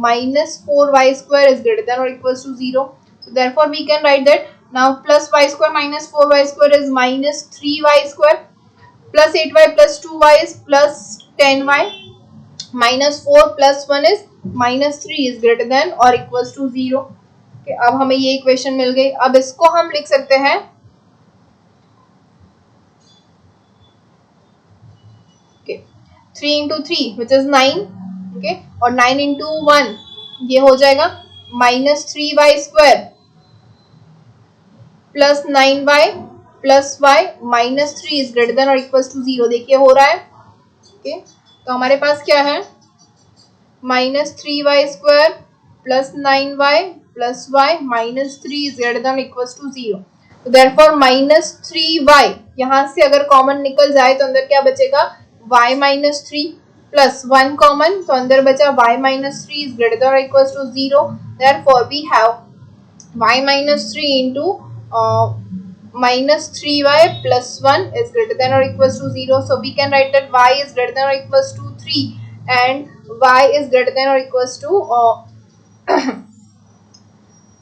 minus 4y square is greater than or equals to 0. So therefore we can write that now plus y square minus 4y square is minus 3y square plus 8y plus 2y is plus 10y minus 4 plus 1 is minus 3 is greater than or equals to 0. Okay, अब हमें ये equation मिल गई. अब इसको हम लिख सकते हैं okay, 3 into 3 which is 9. Okay, और 9 इंटू 1 ये हो जाएगा minus 3y square plus 9y plus y minus 3 is greater than और इक्वल्स टू 0. देखिए हो रहा है. ओके, तो हमारे पास क्या है? Minus 3y square plus 9y plus y minus 3 is greater than equals to 0. तो देयरफॉर माइनस 3y यहाँ से अगर कॉमन निकल जाए तो अंदर क्या बचेगा? y माइनस 3 प्लस 1 कॉमन, तो अंदर बचा y minus 3 is greater than और equals to 0. Therefore we have y minus 3 into minus 3y plus 1 is greater than or equals to 0. So we can write that y is greater than or equals to 3 and y is greater than or equals to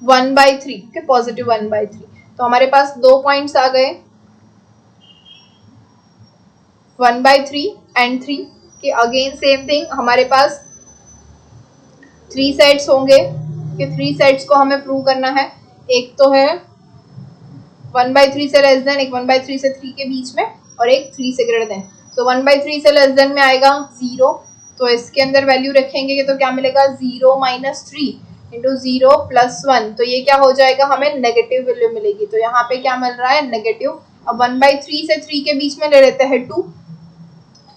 1/3, okay, positive 1/3। तो हमारे पास 2 points आ गए, 1/3 and 3 के। Again same thing, हमारे पास 3 sets होंगे कि 3 sets को हमें prove करना है। एक तो है 1/3 से लेस देन, एक 1/3 से 3 के बीच में, और एक 3 से ग्रेटर देन। तो 1/3 से लेस देन में आएगा 0, तो इसके अंदर वैल्यू रखेंगे तो क्या मिलेगा, 0 माइनस 3 इंटू 0 प्लस 1, तो ये क्या हो जाएगा, हमें नेगेटिव वैल्यू मिलेगी। तो यहाँ पे क्या मिल रहा है, नेगेटिव। अब 1/3 से 3 के बीच में ले लेते हैं 2,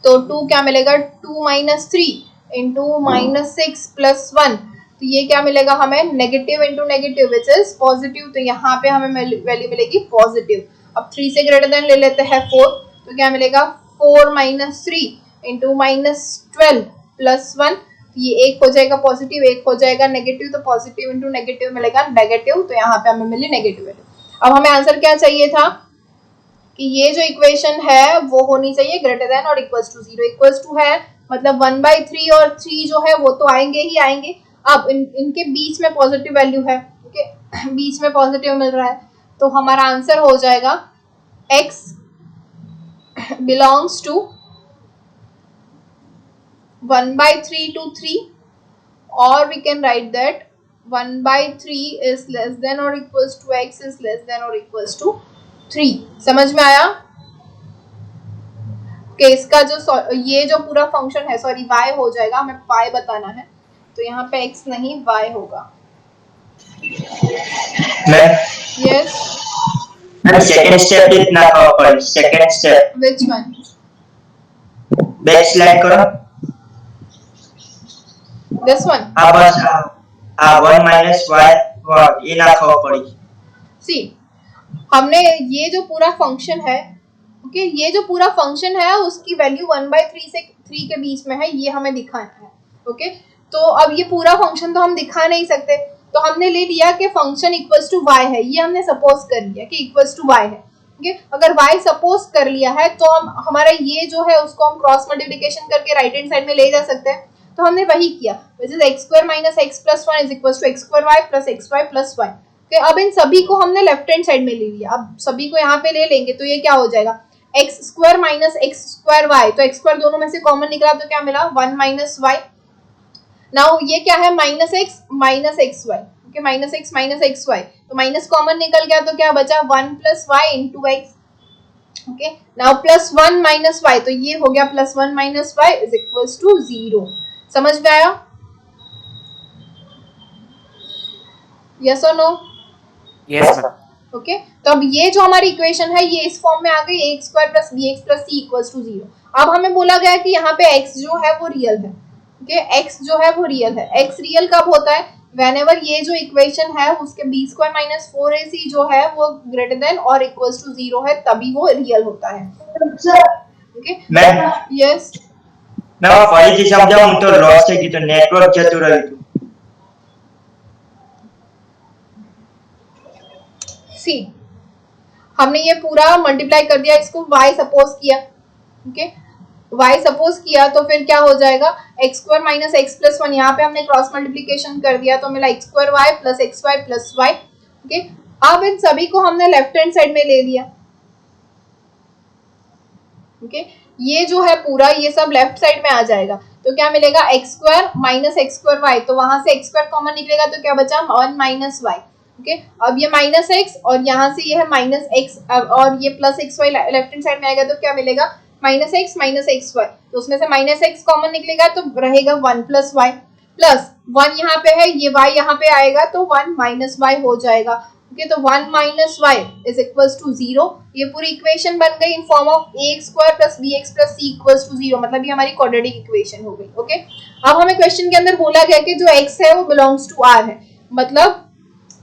तो 2 क्या मिलेगा, 2 माइनस 3 इंटू माइनस 6 प्लस 1, तो ये क्या मिलेगा हमें, negative into negative which is positive, तो यहाँ पे हमें वैल्यू मिलेगी पॉजिटिव। अब 3 से ग्रेटर देन ले लेते हैं 4, तो क्या मिलेगा, 4 माइनस 3 इंटू माइनस 12 प्लस 1, ये एक हो जाएगा पॉजिटिव, एक हो जाएगा नेगेटिव, तो पॉजिटिव इंटू नेगेटिव मिलेगा नेगेटिव, तो यहाँ पे हमें मिली नेगेटिव वैल्यू। अब हमें आंसर क्या चाहिए था कि ये जो इक्वेशन है वो होनी चाहिए ग्रेटर देन और इक्वल्स टू 0। इक्वल्स टू है मतलब 1/3 और 3 जो है वो तो आएंगे ही आएंगे। अब इनके बीच में पॉजिटिव वैल्यू है, ओके, बीच में पॉजिटिव मिल रहा है, तो हमारा आंसर हो जाएगा x belongs to 1/3 to 3, or we can write that 1/3 is less than or equals to x is less than or equals to 3। समझ में आया कि इसका जो ये जो पूरा फंक्शन है, सॉरी y हो जाएगा, हमें y बताना है, तो यहाँ पे x नहीं y होगा। यस मैम सेकंड स्टेप कितना पर second step which one, back slide करो। This one. आ बस आ 1 माइनस y ये ना खाओ पड़ी। सी हमने ये जो पूरा फंक्शन है, ओके, ये जो पूरा फंक्शन है उसकी वैल्यू 1/3 से 3 के बीच में है, ये हमें दिखाना है, ओके। तो अब ये पूरा फंक्शन तो हम दिखा नहीं सकते, तो हमने ले लिया कि फंक्शन इक्वल्स टू y है, ये हमने सपोज कर लिया कि इक्वल्स टू y है, ओके। अगर y सपोज कर लिया है तो हम हमारा ये जो है उसको हम क्रॉस मल्टीप्लिकेशन करके राइट हैंड साइड में ले जा सकते हैं, तो हमने वही किया, which is x² minus x plus 1 is equals to x² y plus xy plus 1। अब इन सभी को हमने लेफ्ट हैंड साइड में ले लिया, अब सभी को यहाँ पे ले लेंगे तो ये क्या हो जाएगा, x² माइनस x² y, तो x² दोनों में से कॉमन निकला तो क्या मिला, 1 माइनस y। नाउ ये क्या है, minus x minus x y, okay, minus x minus x y, तो माइनस कॉमन निकल गया तो क्या बचा, 1 plus y into x, okay. Now plus 1 minus y, तो ये हो गया plus 1 minus y is equals to 0। समझ में आया, यस और नो? Yes, ma'am. ओके, तो अब ये जो हमारी इक्वेशन है ये इस फॉर्म में आ गई, ax square plus bx plus c equals to 0। अब हमें बोला गया कि यहाँ पे x जो है वो रियल है, ओके, x जो है वो रियल है। x रियल कब होता है, व्हेनेवर ये जो इक्वेशन है उसके b स्क्वायर माइनस 4ac जो है वो ग्रेटर देन और इक्वल्स टू 0 है, तभी वो रियल होता है, ओके। मैम यस मैं फरीથી समझाऊं तो लॉस થઈ ગયું તો નેટવર્ક જતું રહ્યું હતું। सी हमने ये पूरा मल्टीप्लाई कर दिया, इसको y सपोज किया, ओके, y सपोज किया तो फिर क्या हो जाएगा, x square minus x plus 1, यहाँ पे हमने क्रॉस मल्टीप्लिकेशन कर दिया तो मिला x square y plus x y plus y, okay. अब इन सभी को हमने लेफ्ट हैंड साइड में ले लिया, ओके, ये जो है पूरा ये सब लेफ्ट साइड में आ जाएगा, तो क्या मिलेगा, x square minus x square y, तो वहां से एक्स स्क्वायर कॉमन निकलेगा तो क्या बचा, 1 माइनस वाई, ओके। अब ये माइनस एक्स और यहाँ से ये है माइनस एक्स, और ये plus x y left hand side में आएगा तो क्या मिलेगा, माइनस एक्स वाई, तो उसमें से माइनस एक्स कॉमन निकलेगा तो रहेगा 1 प्लस वाई, प्लस 1 यहाँ पे है, ये y यहाँ पे आएगा तो 1 माइनस वाई हो जाएगा, ओके। तो 1 minus y is equals to 0। ये पूरी इक्वेशन बन गई in form of ax square plus bx plus c equals to 0, मतलब ये हमारी क्वाड्रेटिक इक्वेशन हो गई, ओके। अब हमें क्वेश्चन के अंदर बोला गया कि जो x है वो बिलोंग्स टू r है, मतलब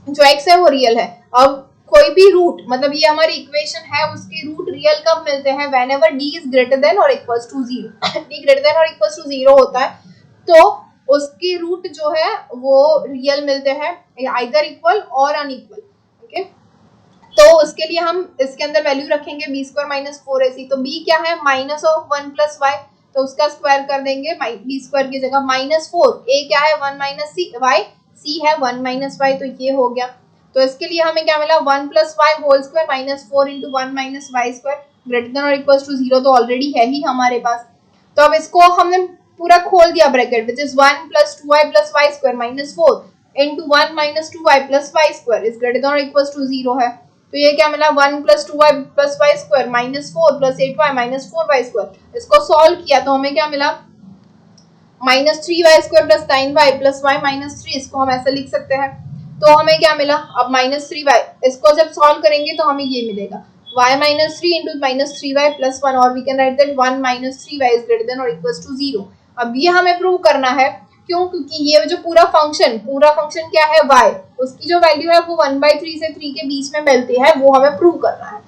जो x है वो रियल है। अब कोई भी रूट, मतलब ये हमारी इक्वेशन है, उसके रूट रियल कब मिलते हैं, whenever d is greater than और equals to 0। d greater than और इक्वल्स टू 0 होता है तो उसके रूट जो है वो रियल मिलते हैं, आइदर इक्वल और अनइक्वल, ओके। तो उसके लिए हम इसके अंदर वैल्यू रखेंगे b स्क्वायर माइनस 4ac, तो b क्या है, माइनस ऑफ 1 प्लस वाई, तो उसका स्क्वायर कर देंगे b स्क्वायर की जगह माइनस 4, a क्या है 1 माइनस सी वाई, सी है 1 माइनस वाई, तो ये हो गया। तो इसके लिए हमें क्या मिला, 1 plus y whole square minus 4 into 1 minus y square greater than और इक्वल टू 0, तो ऑलरेडी है ही हमारे पास। तो अब इसको हमने पूरा खोल दिया bracket, which is 1 plus 2y plus y square minus 4 into 1 minus 2y plus y square is greater than और इक्वल टू 0 है। तो ये क्या मिला, 1 plus 2y plus y square minus 4 plus 8y minus 4y square. इसको solve किया तो हमें क्या मिला, minus 3y square plus 9y plus y minus 3, इसको हम ऐसे लिख सकते हैं। तो हमें क्या मिला, अब माइनस 3y, इसको जब सॉल्व करेंगे तो हमें ये मिलेगा y minus 3 into minus 3y plus 1, और we can write that 1 minus 3y is greater than और इक्वल टू 0। अब ये हमें प्रूव करना है, क्यों, क्योंकि ये जो पूरा फंक्शन क्या है y, उसकी जो वैल्यू है वो 1/3 से 3 के बीच में मिलती है, वो हमें प्रूव करना है।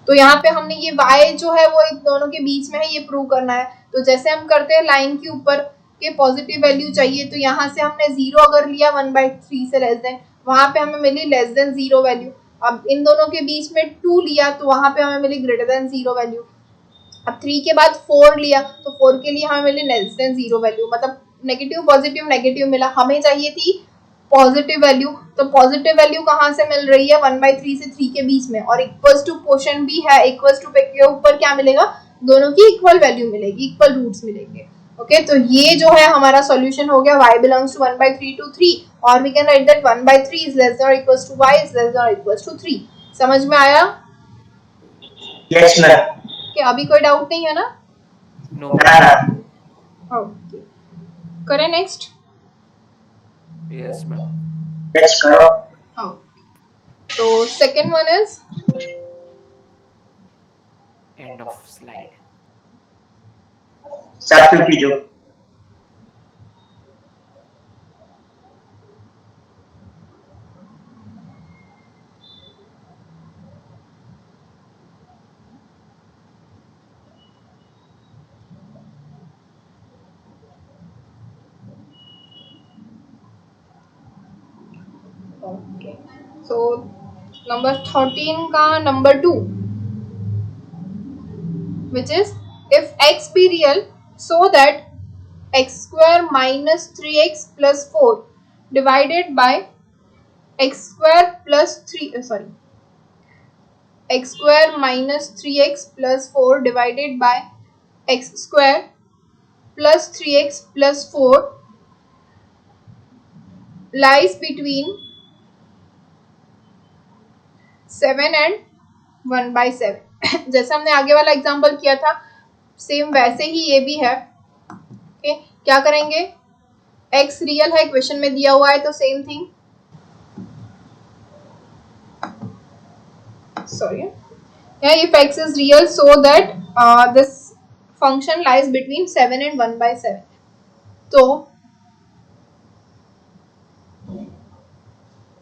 तो यहाँ पे हमने ये y जो है वो इन दोनों के बीच में है, ये प्रूव करना है। तो जैसे हम करते हैं लाइन के ऊपर के पॉजिटिव वैल्यू चाहिए, तो यहाँ से हमने 0 अगर लिया 1/3 से लेस देन, वहां पे हमें मिली लेस देन 0 वैल्यू। अब इन दोनों के बीच में 2 लिया तो वहां पे हमें मिली ग्रेटर देन 0 वैल्यू। अब 3 के बाद 4 लिया तो 4 के लिए हमें मिली लेस देन 0 वैल्यू, मतलब नेगेटिव पॉजिटिव नेगेटिव मिला। हमें चाहिए थी पॉजिटिव वैल्यू, तो पॉजिटिव वैल्यू कहाँ से मिल रही है, 1/3 से 3 के बीच में, और इक्वल्स टू क्वोशंट भी है, इक्वल्स टू के ऊपर क्या मिलेगा, दोनों की इक्वल वैल्यू मिलेगी, इक्वल रूट्स मिलेंगे। ओके, तो ये जो है हमारा सॉल्यूशन हो गया, y बिलोंग्स टू 1/3 to 3, और we can write that 1/3 is less than और equals to y is less than और इक्वल्स टू 3। समझ में आया? Yes ma'am. क्या अभी कोई डाउट नहीं है ना? No. ना ना। ओके, करें नेक्स्ट। Yes, ma'am. यस करो। तो second one is End of slide. Substitute कीजिए। ओके, सो नंबर 13 का number 2, which is if x be real so that x square minus 3x plus 4 divided by x square plus 3 x square minus 3x plus 4 divided by x square plus 3x plus 4 lies between 7 and 1/7। जैसे हमने आगे वाला example किया था, same वैसे ही ये भी है। ओके, क्या करेंगे, x रियल है, क्वेश्चन में दिया हुआ है, तो same thing, sorry, yeah, if x is real so that this function lies between 7 and 1/7, तो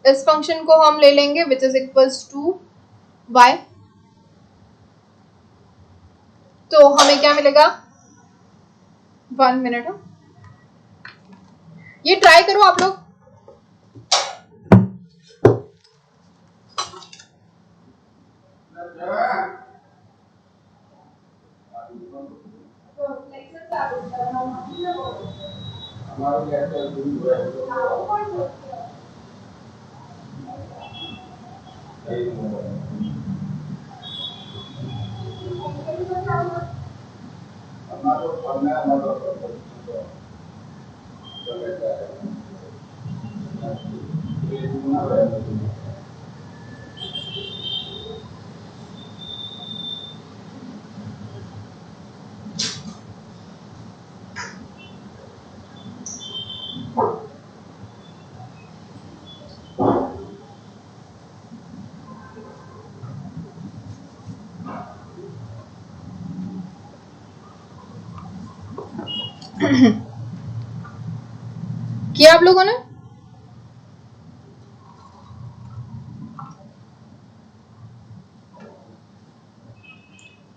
इस फंक्शन को हम ले लेंगे which is equals to y। तो हमें क्या मिलेगा, 1 मिनट, ये ट्राई करो आप लोग। किया आप लोगों ने?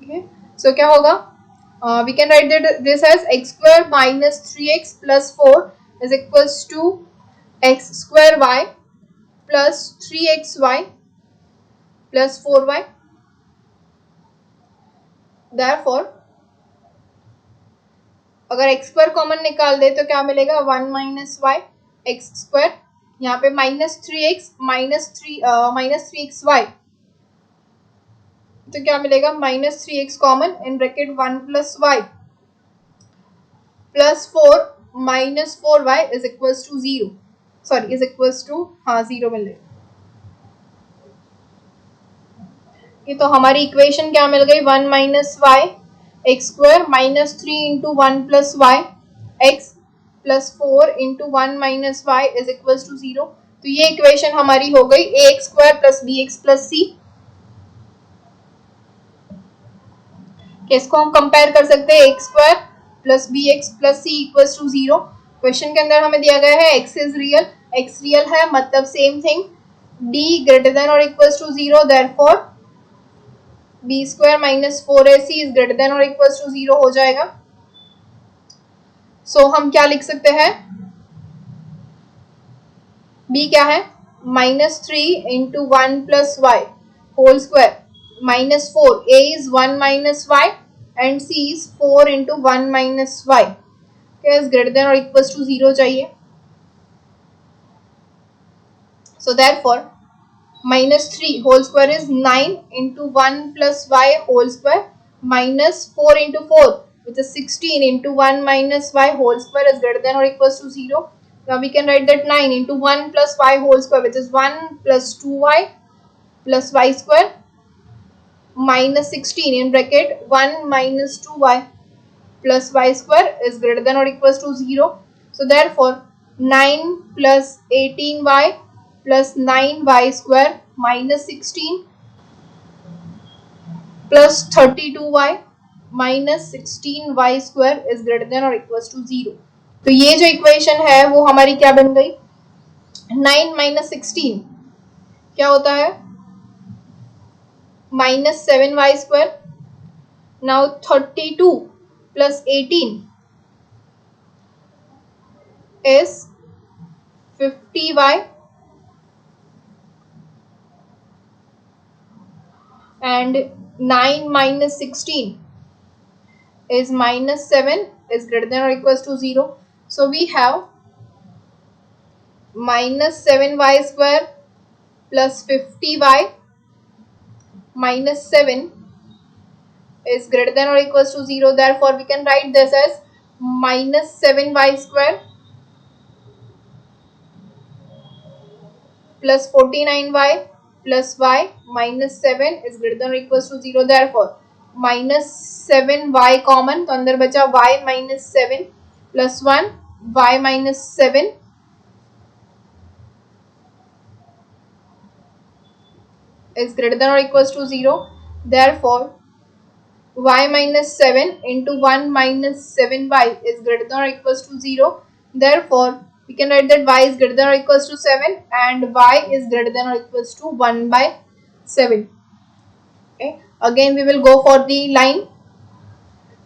ओके, सो क्या होगा, we can write that this as x square minus 3x plus 4 is equals to x square y plus 3xy plus 4y। therefore अगर x स्क्वायर कॉमन निकाल दे तो क्या मिलेगा, 1 माइनस वाई एक्स स्क्वायर यहाँ पे -3x -3xy, तो क्या मिलेगा, -3x common, in bracket 1 + y + 4 - 4y is equals to 0, sorry is equals to 0 मिलेगा। ये तो हमारी इक्वेशन क्या मिल गई, 1 - y x² -3 × 1 + y x + 4 × 1 - y is equals to 0। तो ये इक्वेशन हमारी हो गई ax² + bx + c। इसको हम कंपेयर कर सकते हैं, x² + bx + c = 0। क्वेश्चन के अंदर हमें दिया गया है x is real, x real है मतलब same thing, d greater or equals to 0, therefore b² - 4ac is greater than or equals to 0 हो जाएगा। सो हम क्या लिख सकते हैं, b क्या है, -3 × 1 + y whole square -4, a is 1 - y and c is 4 × 1 - y, क्या is greater than or equals to 0 चाहिए। So therefore -3 whole square is 9 × 1 + y whole square -4 × 4 which is 16 × 1 - y whole square is greater than or equals to 0. Now we can write that 9 × 1 + y whole square which is 1 + 2y + y square -16 in bracket 1 - 2y + y square is greater than or equals to 0. So therefore 9 + 18y + 9y square -16 + 32y - 16y square is greater than or equals to 0. तो ये जो equation है वो हमारी क्या बन गई, 9 - 16 क्या होता है, -7y square. Now 32 + 18 is 50y and 9 - 16 is -7 is greater than or equals to 0. So we have -7y square plus 50y minus 7 is greater than or equals to 0. Therefore we can write this as -7y square plus 49y plus y minus 7 is greater than or equals to 0. Therefore -7y common, तो अंदर बचा y minus 7 plus 1 y minus 7 is greater than or equals to 0. Therefore y minus 7 into 1 minus 7y is greater than or equals to 0. Therefore we can write that y is greater than or equals to 7 and y is greater than or equals to 1/7. Okay, again we will go for the line.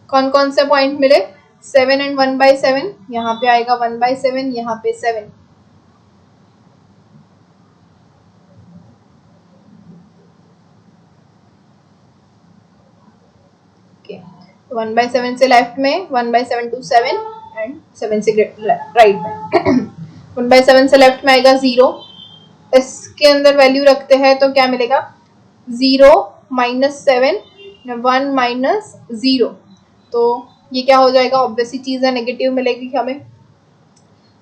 कौन से point मिले, 7 and 1/7, यहाँ पे आएगा 1/7, यहाँ पे 7. Okay, 1/7 से left में, 1/7 to 7 एंड 7 से राइट में. 1/7 से लेफ्ट में आएगा 0. इसके अंदर वैल्यू रखते हैं तो क्या मिलेगा, 0 - 7 1 - 0. तो ये क्या हो जाएगा, ऑब्वियसली चीज है, नेगेटिव मिलेगी हमें.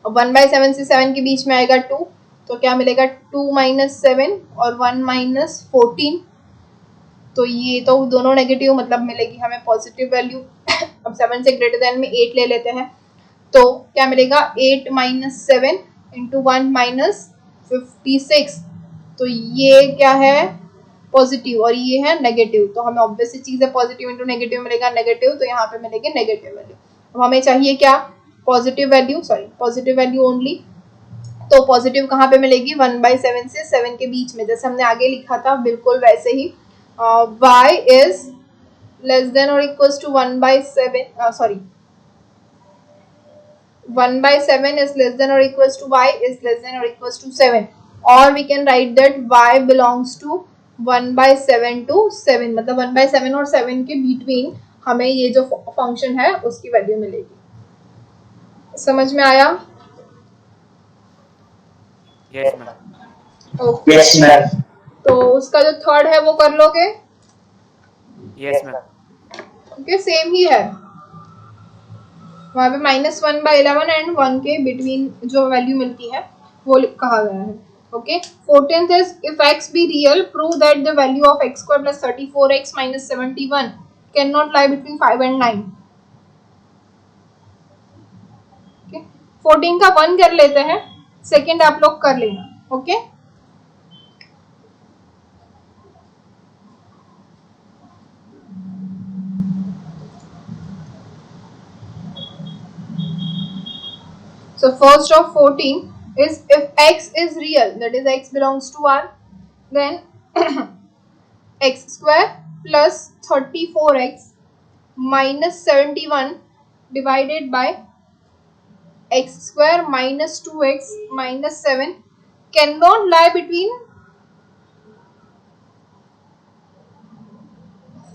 1/7 से 7 के बीच में आएगा 2, तो क्या मिलेगा 2 - 7 और 1 - 14. तो ये तो दोनों नेगेटिव, मतलब मिलेगी हमें पॉजिटिव वैल्यू. अब 7 से ग्रेटर देन में 8 ले लेते हैं, तो क्या मिलेगा 8 - 7 × 1 - 56. तो ये क्या है, पॉजिटिव, और ये है नेगेटिव. तो हमें ऑब्वियसली चीज है, पॉजिटिव इंटू नेगेटिव मिलेगा नेगेटिव, तो यहाँ पे मिलेगी नेगेटिव वैल्यू. अब हमें चाहिए क्या, positive value, sorry positive value only. तो पॉजिटिव कहाँ पे मिलेगी, 1/7 से 7 के बीच में, जैसे हमने आगे लिखा था बिल्कुल वैसे ही. y is less than or equals to 1/7, sorry 1/7 is less than or equals to y is less than or equals to 7, or we can write that y belongs to 1/7 to 7, मतलब 1/7 और 7 के बिटवीन हमें ये जो function है उसकी value मिलेगी. समझ में आया? Yes, ma'am. Okay, Yes, ma'am. तो उसका जो थर्ड है वो कर लोगे? Yes, ma'am. ओके, सेम ही है, वहाँ पे -1/11 एंड 1 के बिटवीन जो वैल्यू मिलती है वो कहा गया है। Okay, 14th is if x be real, prove that the value of x square plus 34x minus 71 cannot lie between 5 and 9. Okay, 14 का 1 कर लेते हैं, सेकेंड आप लोग कर लेना। Okay, so first of 14 is if x is real, that is x belongs to R, then x square plus 34x minus 71 divided by x square minus 2x minus 7 cannot lie between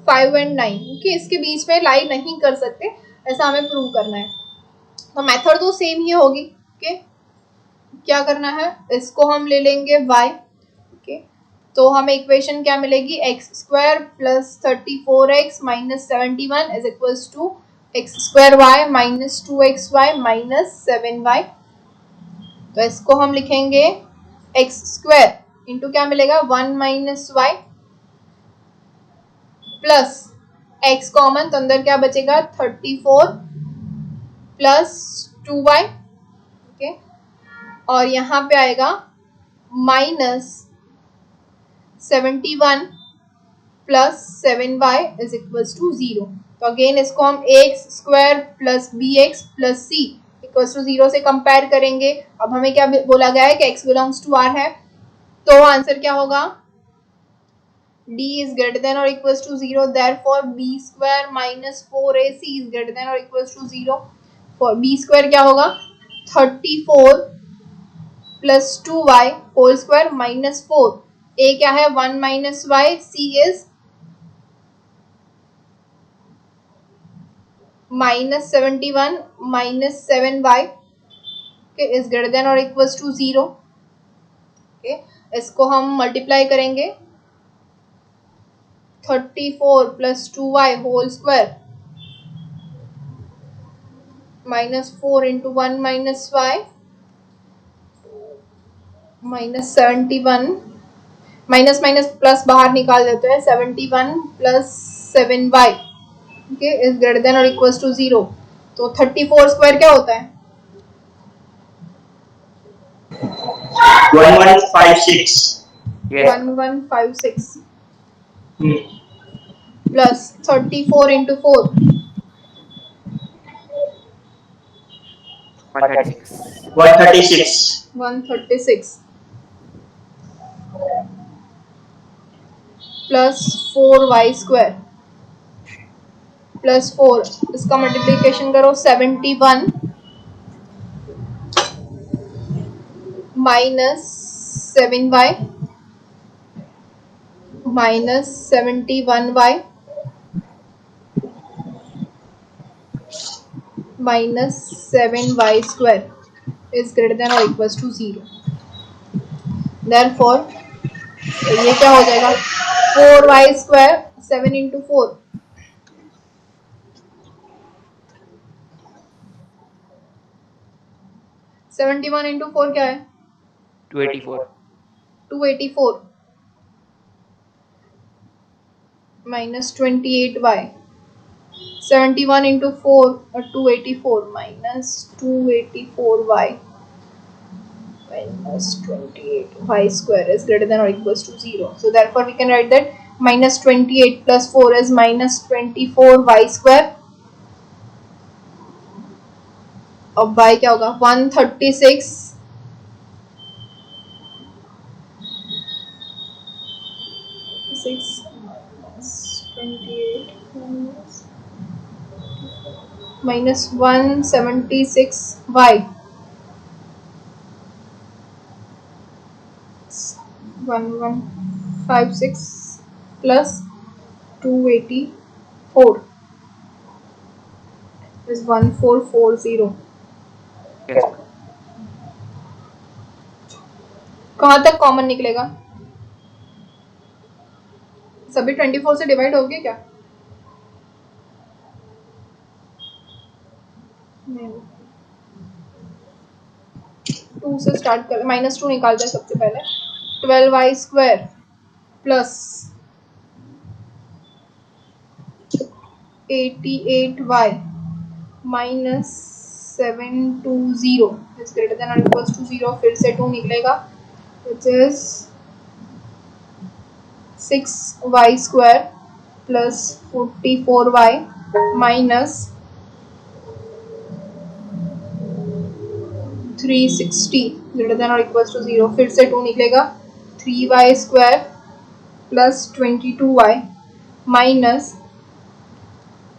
5 and 9. Okay, इसके बीच में लाई नहीं कर सकते, ऐसा हमें prove करना है। तो मेथड तो सेम ही होगी। ओके, क्या करना है, इसको हम ले लेंगे y। ओके, तो हमें इक्वेशन क्या मिलेगी, x square plus 34x minus 71 is equals to x square y minus 2xy minus 7y। तो इसको हम लिखेंगे एक्स स्क्वायर इंटू क्या मिलेगा 1 minus y plus x common, तो अंदर क्या बचेगा 34 प्लस 2y। ओके, और यहाँ पे आएगा minus 71 plus 7y is equals to 0। तो अगेन इसको हम x square plus B x plus C equals to 0 से कंपेयर करेंगे। अब हमें क्या बोला गया है कि x बिलोंग्स टू r है, तो आंसर क्या होगा, d is greater than or equals to 0, therefore b square minus 4ac is greater than or equals to 0। for b square क्या होगा 34 plus 2y whole square minus 4, a क्या है 1 minus y, c is minus 71 minus 7y okay, is greater than or equals to 0। okay, इसको हम multiply करेंगे 34 plus 2y whole square minus 4 into 1 minus y minus 71 minus minus plus बाहर निकाल देते हैं 71 plus 7y okay is greater than और equals to 0। तो 34 square क्या होता है 1156. Yes. 1156 Hmm. Plus 34 into 4 136. 136. 136 plus 4y square plus 4, इसका मल्टीप्लिकेशन करो 71 minus 7y minus 71y minus 7y square is greater than और इक्वल्स टू 0। देयरफॉर ये क्या हो जाएगा 4y स्क्वायर 7 इंटू 4 71 इंटू 4 क्या है 284. 284 minus 28y 71 into 4 or 284 minus 284y minus 28y square is greater than or equals to 0. So therefore we can write that minus 28 plus 4 is minus 24y square. और y क्या होगा 136 28 minus 176y 1156 plus 284 is 1440. Yes, ma'am. कहाँ तक common निकलेगा? सभी 24 से divide हो गए क्या? नहीं, 2 से स्टार्ट कर, -2 निकालते हैं सबसे पहले। 12y square plus 88y minus 720 is greater than और इक्वल्स टू 0। फिर से 2 निकलेगा, which is 6y square plus 44y minus 360 greater than और इक्वल्स टू 0। फिर से 2 निकलेगा, 3y square plus 22y minus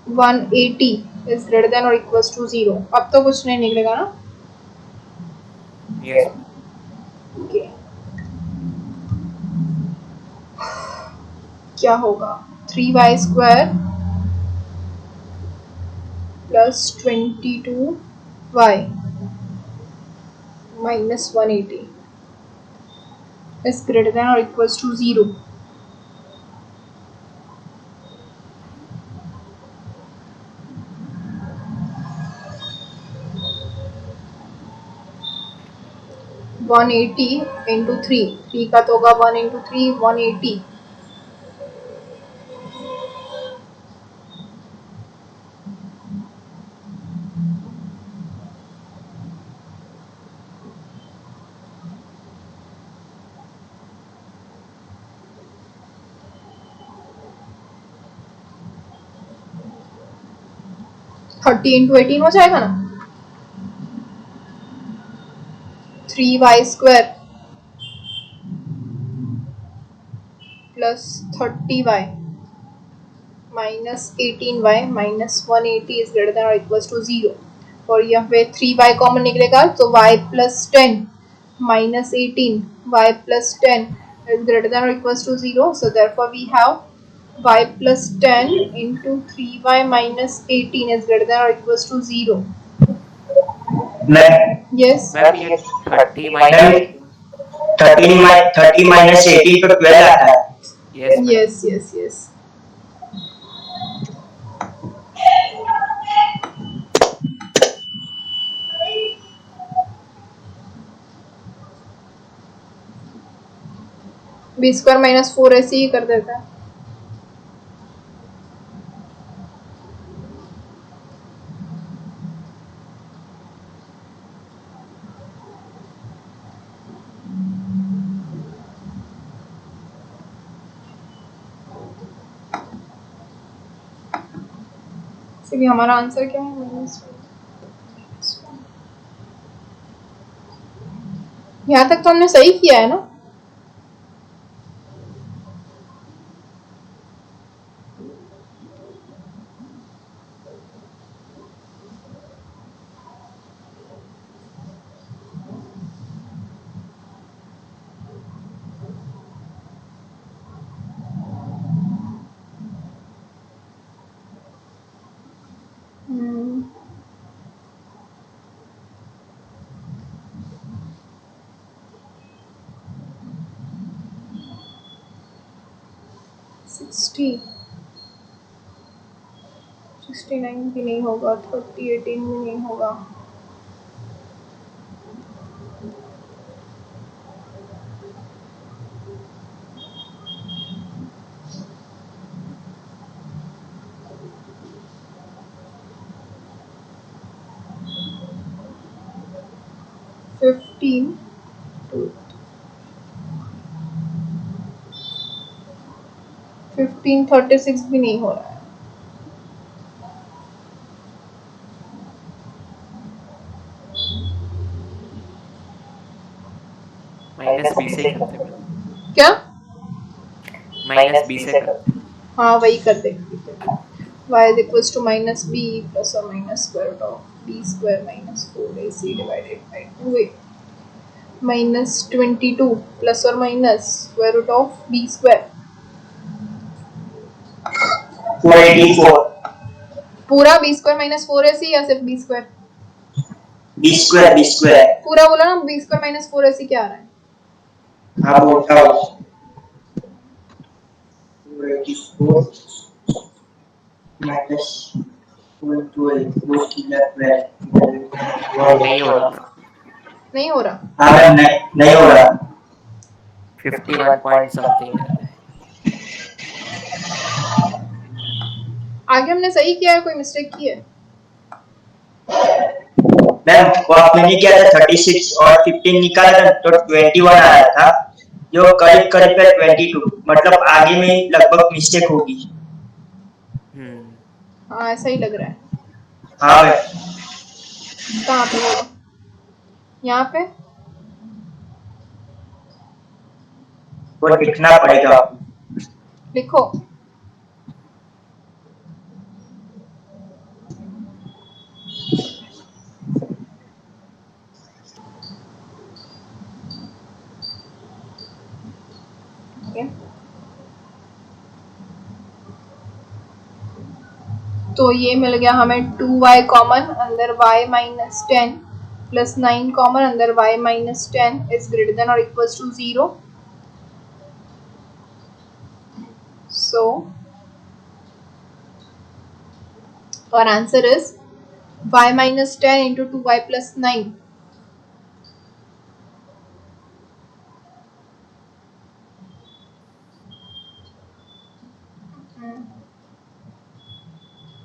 180 is greater than और इक्वल्स टू 0। अब तो कुछ नहीं निकलेगा ना? Yes. ओके, क्या होगा? 3y square plus 22y minus 180 is greater than और इक्वल्स टू 0। वन 180 इंटू 3 का तो होगा 1 इंटू 3 180 30 इंटू 18 हो जाएगा ना? 3y square plus 30y minus 18y minus 180 is greater than और इक्वल्स टू 0। और यहाँ पे 3y कॉमन निकलेगा तो y plus 10 minus 18 y plus 10 is greater than और equals to 0। So therefore we have y plus 10 into 3y minus 18 is greater than or equals to 0. Ma'am Yes. Ma'am ये 30 ma'am minus 30 minus 18 तो 12 आता है। Yes ma'am. Yes, yes, yes. b square minus 4 ऐसे ही कर देता है। भी हमारा आंसर क्या है? यहाँ तक तो हमने सही किया है ना? सिक्सटी 69 भी नहीं होगा, 30 18 भी नहीं होगा। फिफ्टीन 36 भी नहीं हो रहा है। माइनस 20 से ही करते हैं मैम। क्या? माइनस 20 से करते हैं। हाँ वही कर देंगे। y is equals to minus b plus or minus square root of b square minus 4ac divided by 2a minus 22 plus or minus square root of b square 484 पूरा b square minus 4ac या सिर्फ b square? b square पूरा बोला ना, b square minus 4ac क्या आ रहा है? हाँ वो उठाओ 284 माइनस 212 वो कितना नहीं हो रहा। नहीं हो रहा। हाँ मैम नहीं हो रहा। 51 पॉइंट समथिंग है। आगे हमने सही किया है, कोई मिस्टेक की है? मैम वो आपने नहीं किया था 36 और 15 निकाला था तो 21 आया था, जो करीब करीब है 22, मतलब आगे में लगभग मिस्टेक होगी। हाँ ऐसा ही लग रहा है। हाँ मैम कहाँ पे बोलो? यहाँ पे वो लिखना पड़ेगा आपको। लिखो। ओके तो ये मिल गया हमें 2y कॉमन, अंदर y माइनस 10 प्लस 9 कॉमन, अंदर y minus 10 is greater than और equals to 0. So our answer is y minus 10 into 2y plus 9.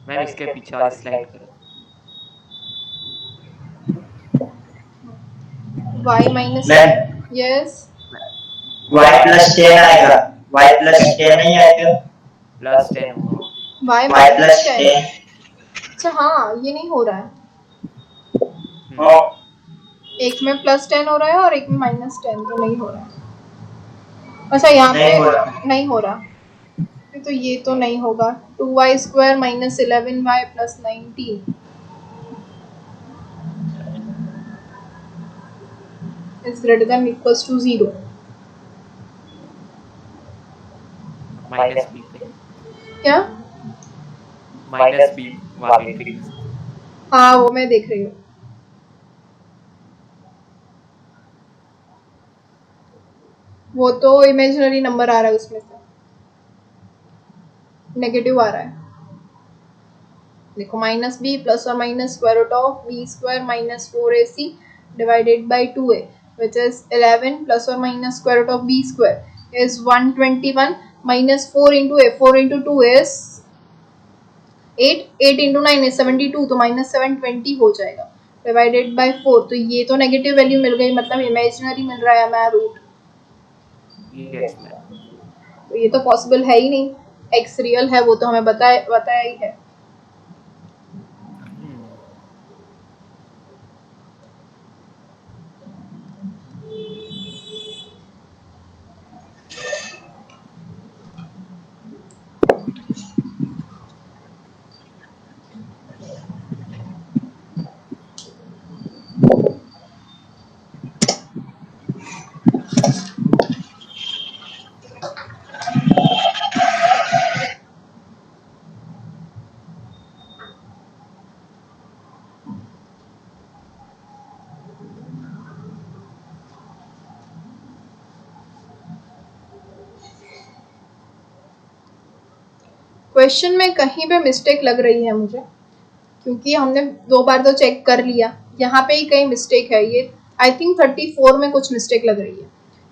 Ma'am इसके पीछे वाली स्लाइड करो। y minus ma'am yes y plus 10 आएगा, y प्लस 10 नहीं आएगा, प्लस 10 होगा। y y minus plus 10. 10। अच्छा हाँ ये नहीं हो रहा है, हाँ एक में प्लस 10 हो रहा है और एक में माइनस 10, तो नहीं हो रहा है। अच्छा यहाँ नहीं हो पे रहा। नहीं हो रहा, तो ये तो नहीं होगा। 2y square minus 11y plus 19 is greater than equals to 0. Minus b पे, क्या? माइनस बी वाली ट्रिक। हाँ वो मैं देख रही हूँ। वो तो इमेजिनरी नंबर आ रहा है, उसमें से नेगेटिव आ रहा है। देखो माइनस बी प्लस और minus square root of b square minus 4ac divided by 2a which is 11 plus or minus square root of b square is 121 minus 4 into a, 4 into 2 is 8, 8 into 9 is 72, तो minus 720 हो जाएगा divided by 4। तो ये तो negative value मिल गई, मतलब imaginary मिल रहा है हमें रूट। Yes ma'am. तो ये तो पॉसिबल है ही नहीं, x रियल है वो तो हमें बताया ही है। क्वेश्चन में कहीं पे मिस्टेक लग रही है मुझे, क्योंकि हमने 2 बार तो चेक कर लिया, यहाँ पे ही कहीं मिस्टेक है। ये आई थिंक 34 में कुछ मिस्टेक लग रही है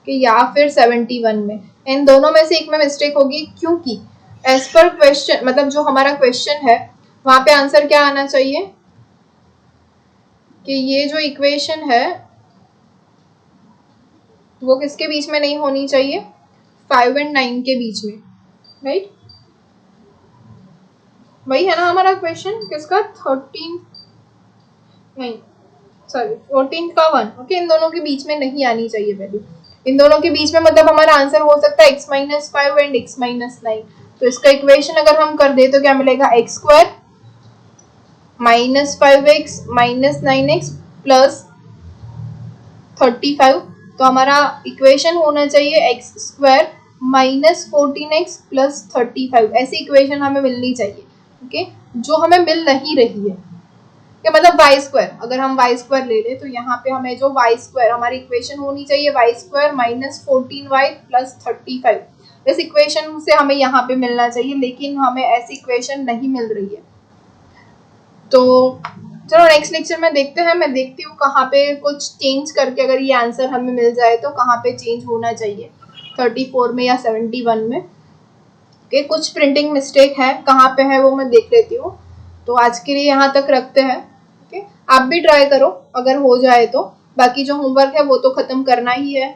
कि या फिर 71 में, इन दोनों में से एक में मिस्टेक होगी, क्योंकि एज पर क्वेश्चन मतलब जो हमारा क्वेश्चन है वहां पे आंसर क्या आना चाहिए कि ये जो इक्वेशन है वो किसके बीच में नहीं होनी चाहिए, 5 और 9 के बीच में, राइट? वही है ना हमारा क्वेश्चन, किसका 13 नहीं सॉरी 14 का 1। ओके इन दोनों के बीच में नहीं आनी चाहिए वैल्यू, इन दोनों के बीच में मतलब हमारा आंसर हो सकता है x minus 5 and x minus 9। तो इसका इक्वेशन अगर हम कर दे तो क्या मिलेगा, x square minus 5x minus 9x plus 35। तो हमारा इक्वेशन होना चाहिए x square minus 14x plus 35, ऐसी इक्वेशन हमें मिलनी चाहिए। ओके जो हमें मिल नहीं रही है, कि मतलब वाई स्क्वायर, अगर हम वाई स्क्वायर ले लें तो यहाँ पे हमें जो वाई स्क्वायर हमारी इक्वेशन होनी चाहिए Y square minus 14y plus 35, इस इक्वेशन से हमें यहाँ पे मिलना चाहिए, लेकिन हमें ऐसी इक्वेशन नहीं मिल रही है। तो चलो नेक्स्ट लेक्चर में देखते हैं, मैं देखती हूँ कहाँ पे कुछ चेंज करके अगर ये आंसर हमें मिल जाए तो कहाँ पे चेंज होना चाहिए, 34 में या 71 में। ओके, कुछ प्रिंटिंग मिस्टेक है, कहाँ पे है वो मैं देख लेती हूँ। तो आज के लिए यहाँ तक रखते हैं। ओके, आप भी ट्राई करो अगर हो जाए तो, बाकी जो होमवर्क है वो तो खत्म करना ही है।